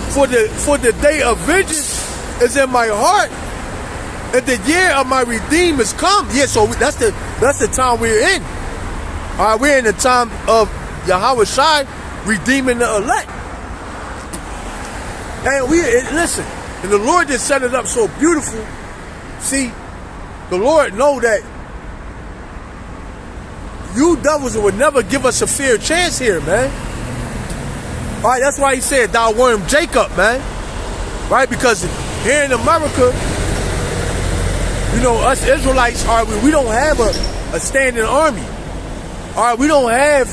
For the day of vengeance is in my heart, and the year of my redeem is come." Yeah, so that's the time we're in. All right, we're in the time of Yahweh Shai redeeming the elect. And listen, and the Lord just set it up so beautiful. See, the Lord know that you devils would never give us a fair chance here, man. All right, that's why he said, "Thou worm Jacob," man. Right, because here in America, you know, us Israelites, all right, we don't have a standing army. All right, we don't have.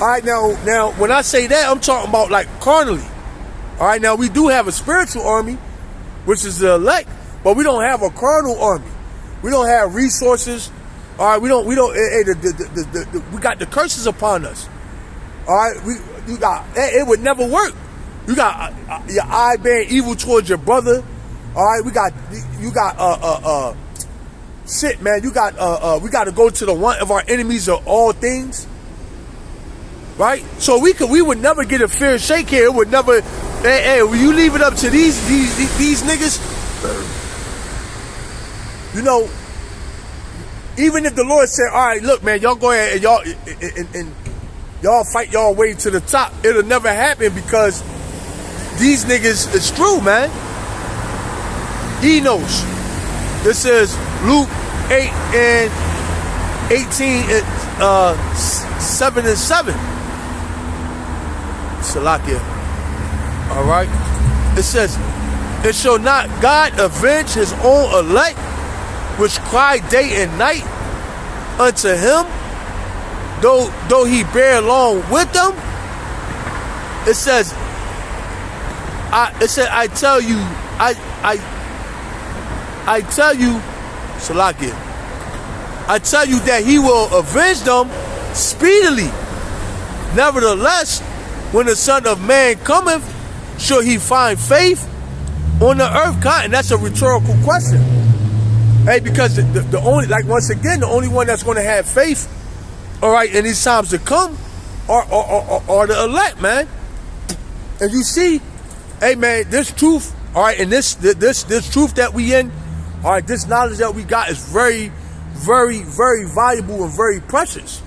All right, now when I say that, I'm talking about like carnally. All right, now we do have a spiritual army, which is the elect, but we don't have a carnal army. We don't have resources. All right, we got the curses upon us. All right, it would never work. You got your eye bearing evil towards your brother. All right, shit, man. We got to go to the one of our enemies of all things. Right? So we would never get a fair shake here. It would never. Hey, will you leave it up to these niggas? You know, even if the Lord said, "All right, look, man, y'all go ahead and y'all fight y'all way to the top," it'll never happen because these niggas is true, man. Amos. This is Luke 8:18, 7 and 7. Salakia. All right. It says, "And shall not God avenge his own elect, which cry day and night unto him, though he bear along with them?" It says, I tell you, Salakia, I tell you that he will avenge them speedily. Nevertheless, when the Son of Man cometh, shall he find faith on the earth? And that's a rhetorical question. Hey, because the only, like, once again, the only one that's going to have faith, all right, in these times to come are the elect, man. And you see, hey, man, this truth, all right, and this truth that we in, all right, this knowledge that we got is very, very, very valuable and very precious.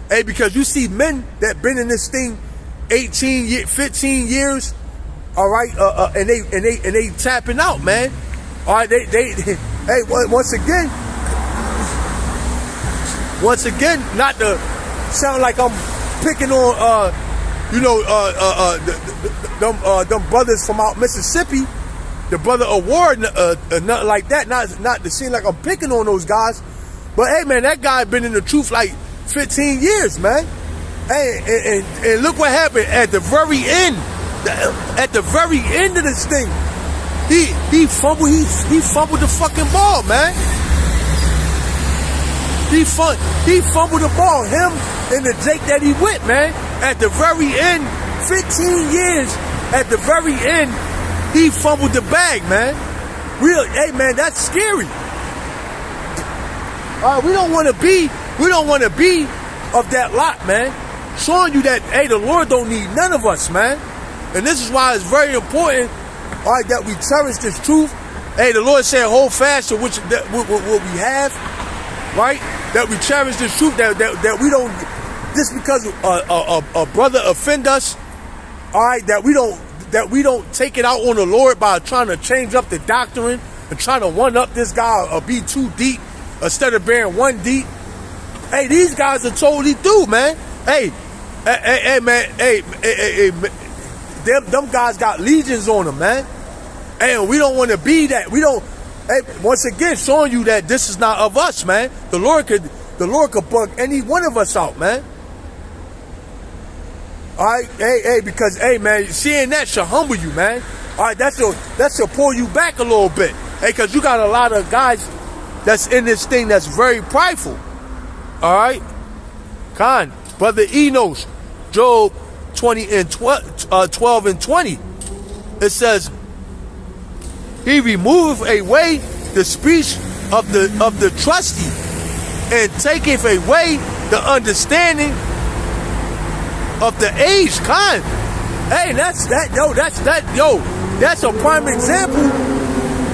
Hey, because you see men that been in this thing 15 years, all right, and they tapping out, man. All right, they hey, once again, not to sound like I'm picking on, them brothers from out Mississippi, the brother award, nothing like that. Not to seem like I'm picking on those guys, but hey, man, that guy been in the truth like 15 years, man. Hey, and look what happened at the very end. At the very end of this thing, he fumbled the fucking ball, man. He fumbled the ball. Him and the Jake that he with, man. At the very end, 15 years. At the very end, he fumbled the bag, man. Hey, man, that's scary. We don't want to be of that lot, man. Showing you that, hey, the Lord don't need none of us, man. And this is why it's very important, all right, that we cherish this truth. Hey, the Lord said, hold fast to what we have, right? That we cherish this truth, that we don't, just because a brother offend us, all right, that we don't take it out on the Lord by trying to change up the doctrine and trying to one up this guy or be too deep instead of being one deep. Hey, these guys are totally through, man. Hey, them guys got legions on them, man. And we don't want to be that. We don't. Hey, once again, showing you that this is not of us, man. The Lord could bug any one of us out, man. All right, because man, seeing that should humble you, man. All right, that should pull you back a little bit. Hey, because you got a lot of guys that's in this thing that's very prideful. All right, Brother Amos, Job 20 and 12 and 20. It says, he removeth away the speech of the trusty, and taketh away the understanding of the age. Hey, that's a prime example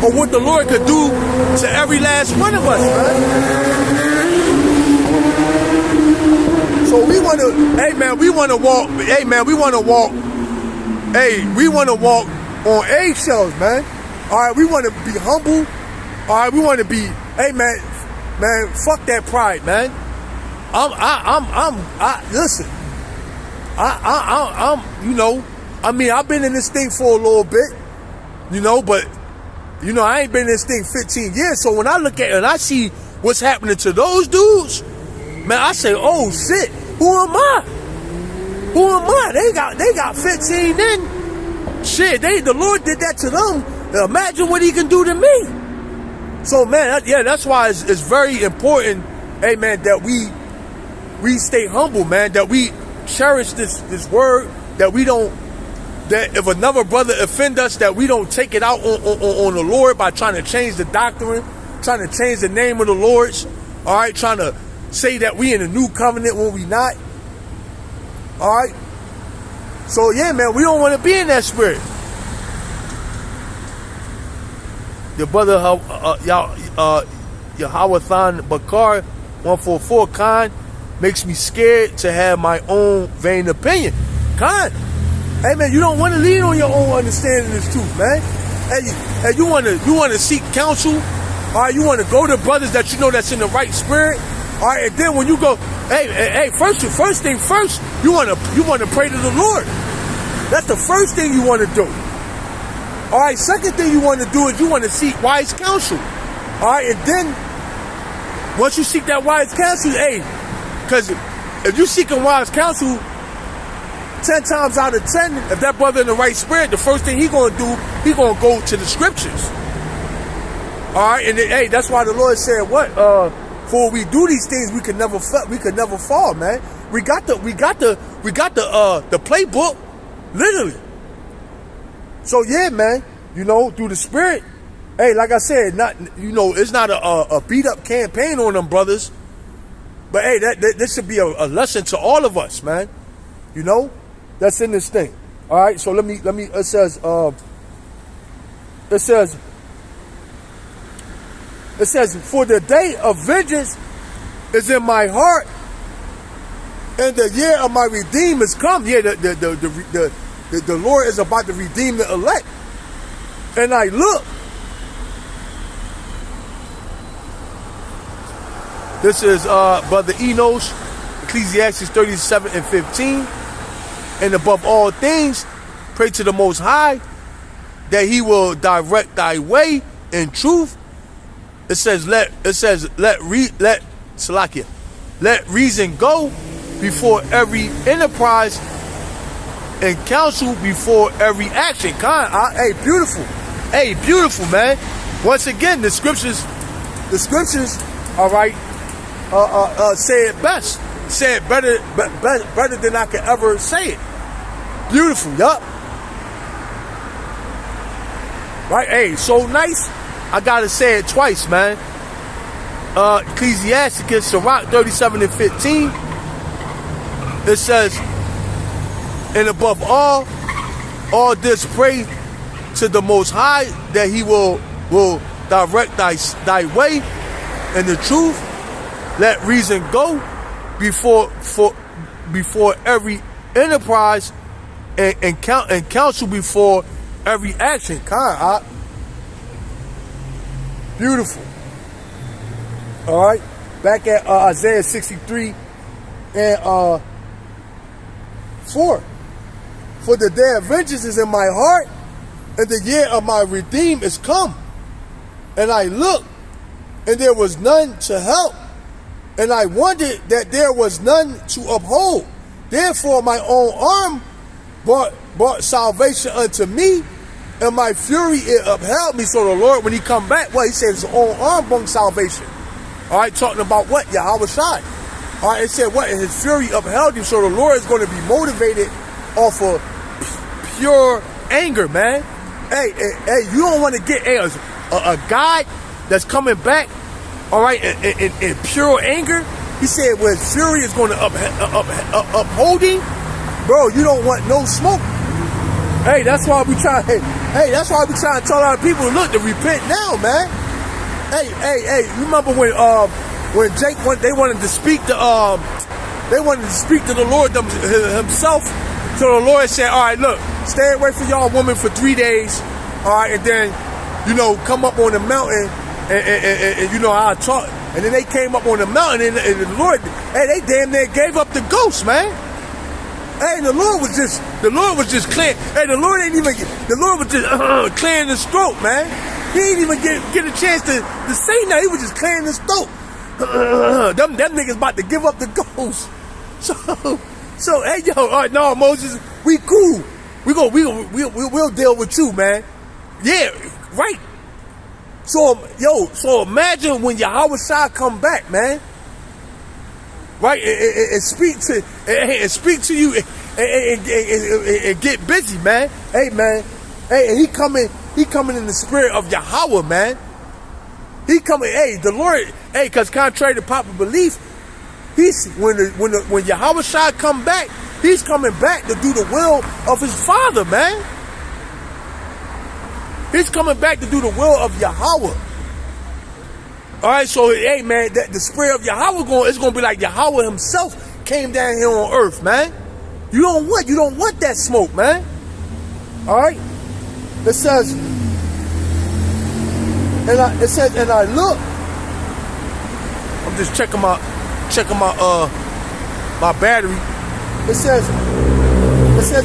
of what the Lord could do to every last one of us, man. So we want to walk on eggshells, man. All right, we want to be humble. All right, we want to be, hey, man, fuck that pride, man. Listen, you know, I mean, I've been in this thing for a little bit, you know, but, you know, I ain't been in this thing 15 years. So when I look at it and I see what's happening to those dudes, man, I say, oh shit, who am I? They got 15 in. Shit, the Lord did that to them. Imagine what he can do to me. So, man, that's why it's very important, hey, man, that we stay humble, man, that we cherish this word, that if another brother offend us, that we don't take it out on the Lord by trying to change the doctrine, trying to change the name of the Lord's, all right, trying to say that we in a new covenant when we not. All right. So yeah, man, we don't want to be in that spirit. Your brother Yahawathan Bakar 144 makes me scared to have my own vain opinion. Hey man, you don't want to lean on your own understanding of this truth, man. Hey, you want to seek counsel. All right, you want to go to brothers that you know that's in the right spirit. All right, and then when you go, hey, first thing first, you want to pray to the Lord. That's the first thing you want to do. All right, second thing you want to do is you want to seek wise counsel. All right, and then once you seek that wise counsel, hey, because if you seeking wise counsel, 10 times out of 10, if that brother in the right spirit, the first thing he gonna do, he gonna go to the scriptures. All right, and then, hey, that's why the Lord said, what? For we do these things, we could never fall, man. We got the playbook, literally. So yeah, man, you know, through the spirit, hey, like I said, it's not a beat up campaign on them brothers, but hey, this should be a lesson to all of us, man. You know, that's in this thing. All right, so let me. It says, for the day of vengeance is in my heart, and the year of my redeem is come. Yeah, the Lord is about to redeem the elect. And I look. This is Brother Amos, Ecclesiastes 37 and 15. And above all things, pray to the Most High that He will direct thy way in truth. It says let reason go before every enterprise, and counsel before every action. Hey, beautiful, man. Once again, the scriptures, all right, say it best. Say it better than I could ever say it. Beautiful, yup. Right, hey, so nice. I gotta say it twice, man. Ecclesiasticus, Chariot 37 and 15. it says, and above all this pray to the Most High that He will direct thy way and the truth. Let reason go before every enterprise and counsel before every action. Beautiful. All right. Back at Isaiah 63 and 4. For the day of vengeance is in my heart, and the year of my redeem is come. And I looked, and there was none to help, and I wondered that there was none to uphold. Therefore my own arm brought salvation unto me, and my fury it upheld me. So the Lord, when He come back, He said His own arm brought salvation. All right, talking about what? Yahweh Shai. All right, it said what? And His fury upheld Him. So the Lord is going to be motivated off of pure anger, man. Hey, you don't want to get a God that's coming back, all right, in pure anger. He said, when fury is going to uphold Him, bro, you don't want no smoke. Hey, that's why we try. Hey, that's why we trying to tell our people, look, to repent now, man. Hey, you remember when Jake they wanted to speak to the Lord Himself. So the Lord said, all right, look, stay away from y'all woman for 3 days, all right, and then, come up on the mountain and I'll talk. And then they came up on the mountain and the Lord, they damn near gave up the ghost, man. Hey, the Lord was just clearing. Hey, the Lord was just clearing his throat, man. He didn't even get a chance to say nothing. He was just clearing his throat. Them niggas about to give up the ghost. So hey, yo, all right, no, Moses, we cool. We'll deal with you, man. Yeah, right. So imagine when Yahweh Shai come back, man. Right, and speak to you and get busy, man. Hey, man. Hey, and he coming in the spirit of Yahweh, man. He coming. Hey, the Lord. Hey, because contrary to popular belief, when Yahweh Shai come back, He's coming back to do the will of His Father, man. He's coming back to do the will of Yahweh. All right, so hey, man, the spirit of Yahweh it's gonna be like Yahweh Himself came down here on earth, man. You don't want that smoke, man. All right. It says, and I look. I'm just checking my battery. It says,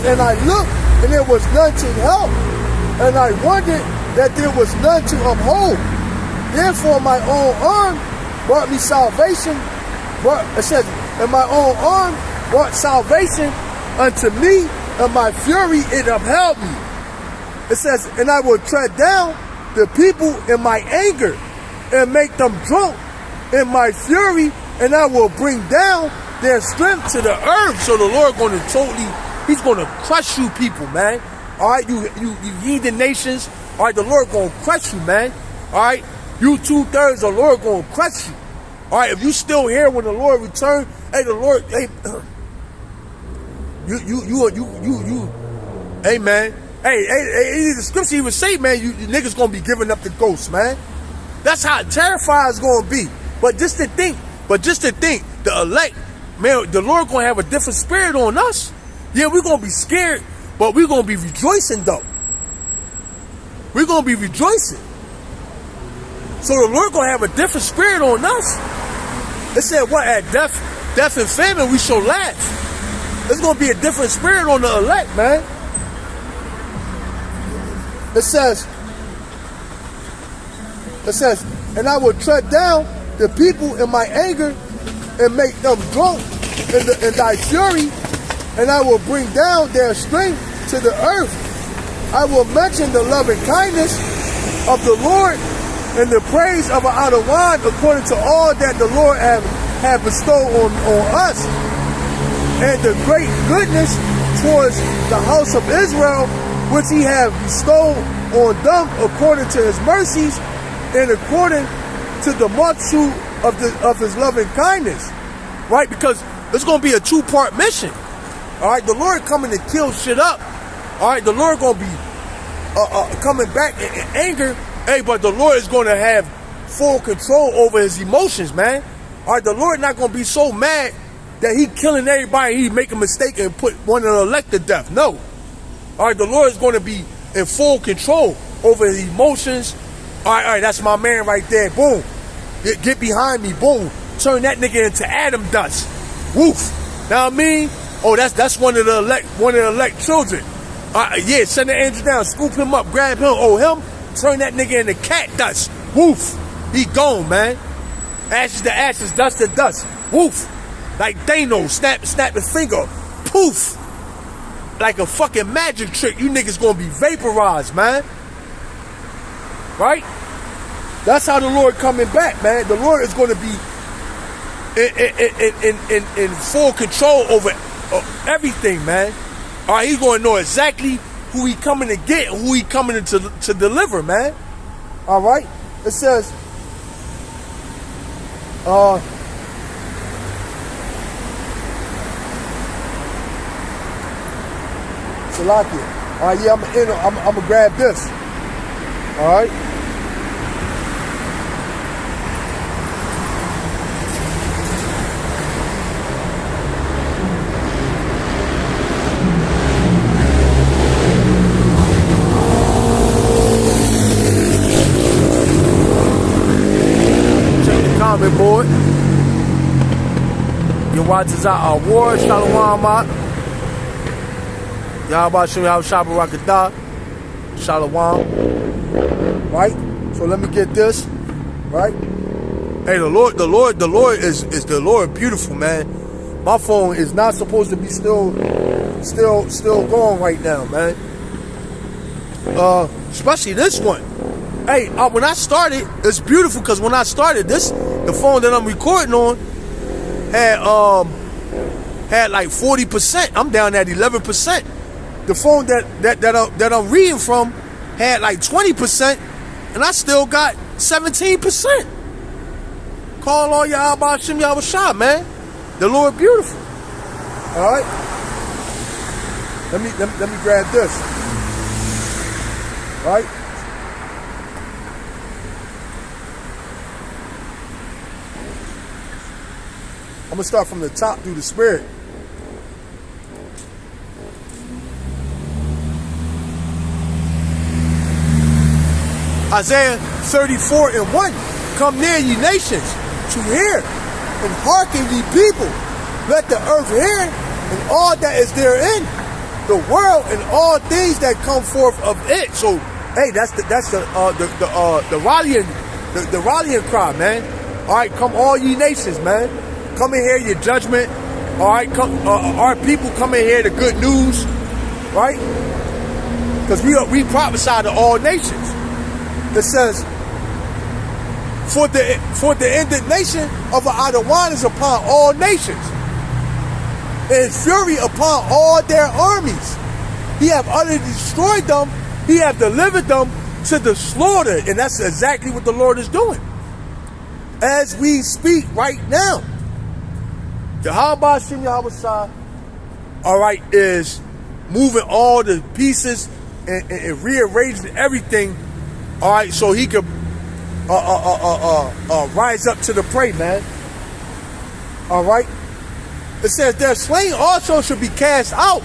and I looked, and there was none to help, and I wondered that there was none to uphold. Therefore my own arm brought me salvation. It says, and my own arm brought salvation unto me, and my fury it upheld me. It says, and I will tread down the people in my anger, and make them drunk in my fury, and I will bring down their strength to the earth. So the Lord He's going to crush you people, man. All right, you heathen nations. All right, the Lord going to crush you, man. All right, you 2/3, the Lord going to crush you. All right, if you still here when the Lord return, hey, the Lord, hey, you, hey, man. Hey, the scripture even say, man, you niggas going to be giving up the ghost, man. That's how terrified it's going to be. But just to think, the elect, man, the Lord going to have a different spirit on us. Yeah, we're going to be scared, but we're going to be rejoicing, though. We're going to be rejoicing. So the Lord going to have a different spirit on us. It said, what? At death and famine, we shall laugh. There's going to be a different spirit on the elect, man. It says, and I will tread down the people in my anger and make them drunk in thy fury, and I will bring down their strength to the earth. I will mention the loving kindness of the Lord and the praise of an outer wine according to all that the Lord have bestowed on us, and the great goodness towards the house of Israel, which He have bestowed on them according to His mercies and according to the multitude of His loving kindness. Right? Because It's going to be a two-part mission. All right, the Lord coming to kill shit up. All right, the Lord going to be coming back in anger. Hey, but the Lord is going to have full control over his emotions, man. All right, the Lord not going to be so mad that he killing everybody, he make a mistake and put one of the elect to death. No. All right, the Lord is going to be in full control over his emotions. All right, that's my man right there. Boom. Get behind me. Boom. Turn that nigga into atom dust. Woof. Know what I mean? Oh, that's one of the elect children. Yeah, send the angel down, scoop him up, grab him. Oh, him? Turn that nigga into cat dust. Woof. He gone, man. Ashes to ashes, dust to dust. Woof. Like Thanos, snap his finger. Poof. Like a fucking magic trick. You niggas gonna be vaporized, man. Right? That's how the Lord coming back, man. The Lord is gonna be in full control over everything, man. All right, he's gonna know exactly who he coming to get and who he coming to deliver, man. All right? It says, Salakia. All right, yeah, I'm gonna grab this. All right. Check the comment board. Your watches are award. Shalom out. Y'all about to show me how Shabbat Rakatah. Shalom. Right? So let me get this. Right? Hey, the Lord is the Lord beautiful, man. My phone is not supposed to be still going right now, man. Especially this one. Hey, when I started, it's beautiful because when I started this, the phone that I'm recording on had like 40%. I'm down at 11%. The phone that I'm reading from had like 20%, and I still got 17%. Call all y'all about Shem Yahushua, man. The Lord beautiful. All right. Let me grab this. All right. I'm gonna start from the top through the spirit. Isaiah 34:1. Come near, ye nations, to hear, and hearken, ye people. Let the earth hear, and all that is therein, the world and all things that come forth of it. So, hey, that's the rallying cry, man. All right, come all ye nations, man. Come and hear your judgment. All right, come, our people come and hear the good news, right? Because we prophesy to all nations. It says, for the indignation of Adawan is upon all nations, and his fury upon all their armies. He have utterly destroyed them. He have delivered them to the slaughter. And that's exactly what the Lord is doing as we speak right now. The Habashim Yahushua, all right, is moving all the pieces and rearranging everything, all right, so he could rise up to the prey, man. All right. It says their slain also shall be cast out,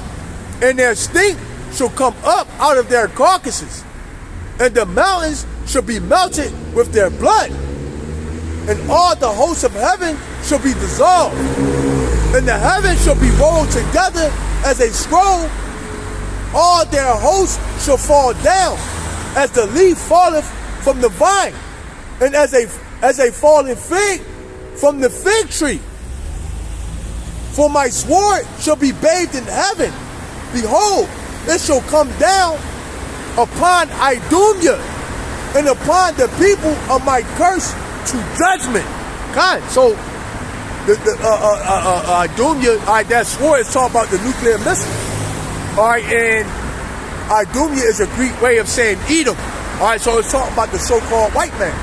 and their stink shall come up out of their carcasses, and the mountains shall be melted with their blood, and all the hosts of heaven shall be dissolved, and the heavens shall be rolled together as a scroll. All their hosts shall fall down, as the leaf falleth from the vine, and as a fallen fig from the fig tree. For my sword shall be bathed in heaven. Behold, it shall come down upon Idumea and upon the people of my curse to judgment. God, so Idumea, all right, that sword is talking about the nuclear missile. All right, and Idumea is a Greek way of saying Edom. All right, so it's talking about the so-called white man.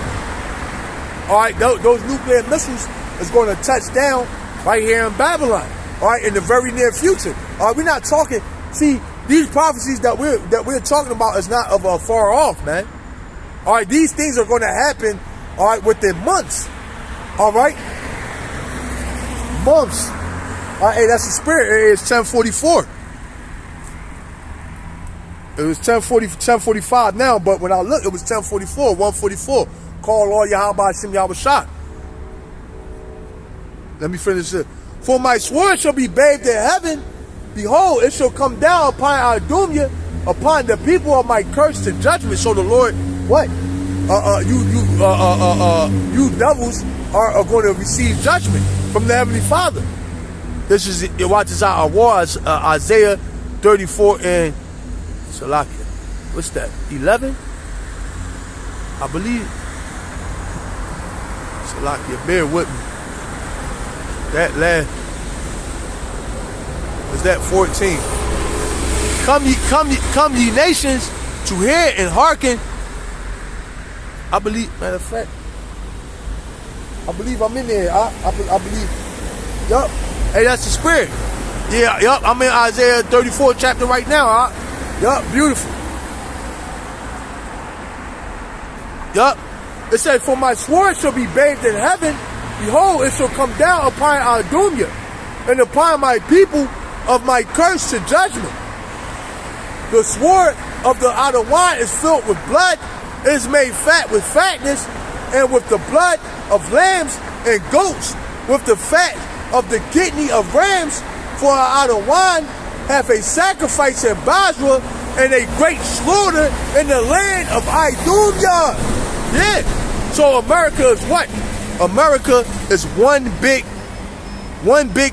All right, those nuclear missiles is going to touch down right here in Babylon. All right, in the very near future. All right, we're not talking. See, these prophecies that we're talking about is not of far off, man. All right, these things are going to happen. All right, within months. All right, months. All right, hey, that's the spirit. It's 10:44. It was 10:45 now, but when I looked, it was 10:44, 1:44. Call all Yahweh Hashem Yahweh Shah. Let me finish it. For my sword shall be bathed in heaven. Behold, it shall come down upon our Adumia, upon the people of my curse to judgment. So the Lord, what? You devils are going to receive judgment from the Heavenly Father. This is, watch this out, Isaiah 34 and Salakia. What's that? 11? I believe. Salakia, bear with me. That last, is that 14? Come ye nations to hear and hearken. I believe, matter of fact, I believe I'm in there. I believe, yup. Hey, that's the spirit. Yeah, yup, I'm in Isaiah 34 chapter right now. Yup, beautiful. Yup. It says, for my sword shall be bathed in heaven. Behold, it shall come down upon our Adumia, and upon my people of my curse to judgment. The sword of the outer wine is filled with blood. It is made fat with fatness, and with the blood of lambs and goats, with the fat of the kidney of rams. For our outer wine hath a sacrifice in Basra, and a great slaughter in the land of Idumea. Yeah. So America is what? America is one big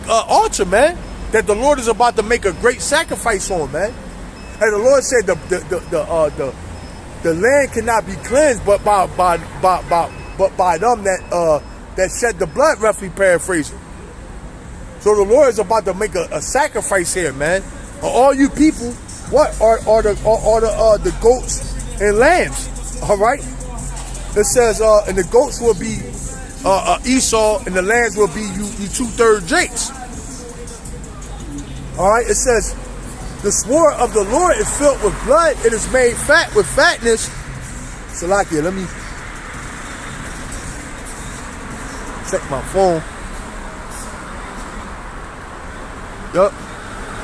altar, man, that the Lord is about to make a great sacrifice on, man. And the Lord said the land cannot be cleansed but by them that shed the blood, roughly paraphrasing. So the Lord is about to make a sacrifice here, man. All you people, what are the goats and lambs? All right. It says, and the goats will be Esau, and the lambs will be you 2/3 Jakes. All right. It says, the sword of the Lord is filled with blood. It is made fat with fatness. Salakia, let me check my phone. Yup.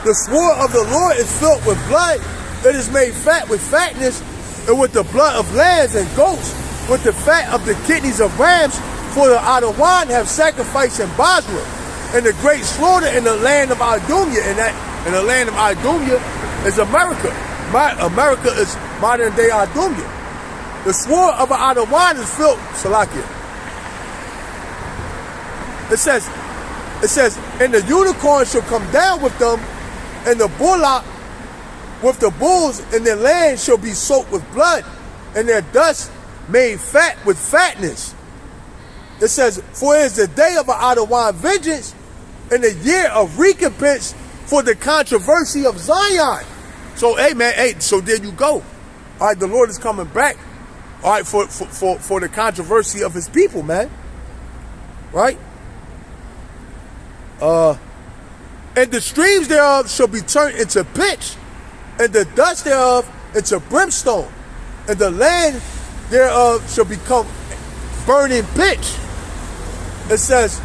The sword of the Lord is filled with blood. It is made fat with fatness, and with the blood of lambs and goats, with the fat of the kidneys of rams. For the outer wine have sacrificed in Basra, and the great slaughter in the land of Idumea. And the land of Idumea is America. America is modern day Idumea. The sword of the outer wine is filled. Salakia. It says, and the unicorn shall come down with them, and the bullock with the bulls, and their land shall be soaked with blood, and their dust made fat with fatness. It says, for it is the day of an outer wine vengeance, and the year of recompense for the controversy of Zion. So, hey, man, so there you go. All right, the Lord is coming back, all right, for the controversy of his people, man. Right? And the streams thereof shall be turned into pitch, and the dust thereof into brimstone, and the land thereof shall become burning pitch. It says,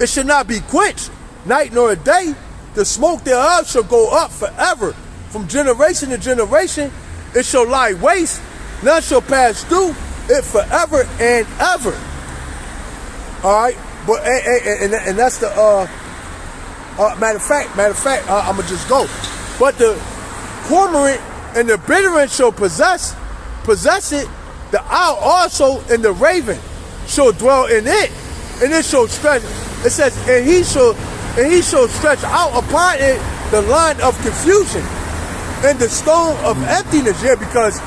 it shall not be quenched, night nor day. The smoke thereof shall go up forever. From generation to generation, it shall lie waste. None shall pass through it forever and ever. All right, but and that's the matter of fact, I'm gonna just go. But the cormorant and the bitterant shall possess it. The owl also and the raven shall dwell in it, and it shall stretch. It says, and he shall stretch out upon it the line of confusion and the stone of emptiness. Yeah, because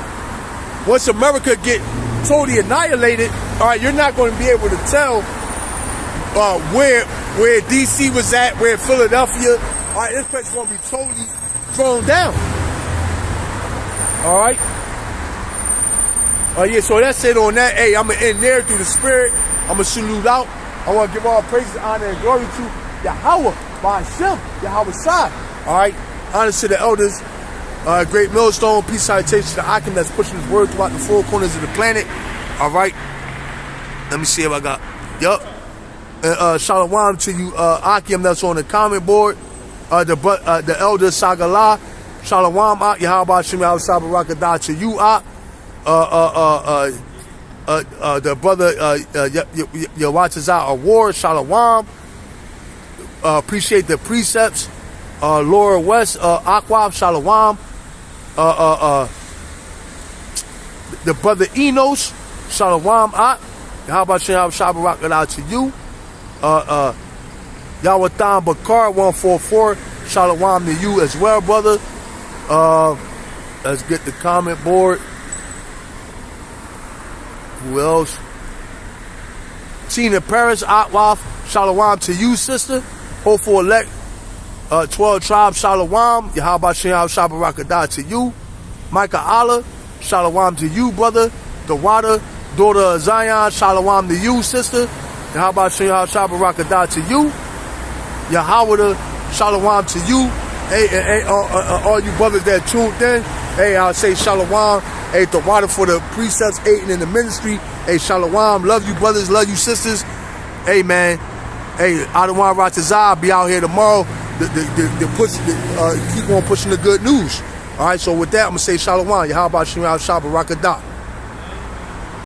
once America get totally annihilated, all right, you're not going to be able to tell where DC was at, where Philadelphia. All right, this place is going to be totally thrown down. All right. Yeah, so that's it on that. Hey, I'm going to end there through the spirit. I'm going to salute out. I want to give all praises, honor, and glory to Yahweh, by Hashem, Yahweh Shai. All right. Honor to the elders. Great millstone. Peace, salutation to the Akim that's pushing his word throughout the four corners of the planet. All right. Let me see if I got. Yup. Shalom to you, Akim, that's on the comment board. The elder Sagala. Shalom, Yahweh Shem Yahweh Sabarakadah to you, the brother Yawatazah Award. Shalom. Appreciate the precepts. Laura West, Aquab. Shalom. The brother Enos. Shalom. Yahweh Shem Yahweh Sabarakadah to you. Yawatham Bakar 144. Shalom to you as well, brother. Let's get the comment board. Who else? Tina Paris, Atwaf, Shalom to you, sister. Hopeful elect, 12 tribes, Shalom. Yahweh Shem Yahweh Sabarakadah to you. Micah Allah, Shalom to you, brother. Dawada, daughter of Zion, Shalom to you, sister. Yahweh Shem Yahweh Sabarakadah to you. Yahweh, Shalom to you. Hey, all you brothers that tuned in, hey, I'll say Shalom. Hey, the water for the precepts, aiding in the ministry. Hey, Shalom. Love you, brothers. Love you, sisters. Hey, man. Hey, Adawan Ratazah, be out here tomorrow. Keep on pushing the good news. All right, so with that, I'm going to say Shalom. Yahweh Shem Yahweh Shabbat Rakadah.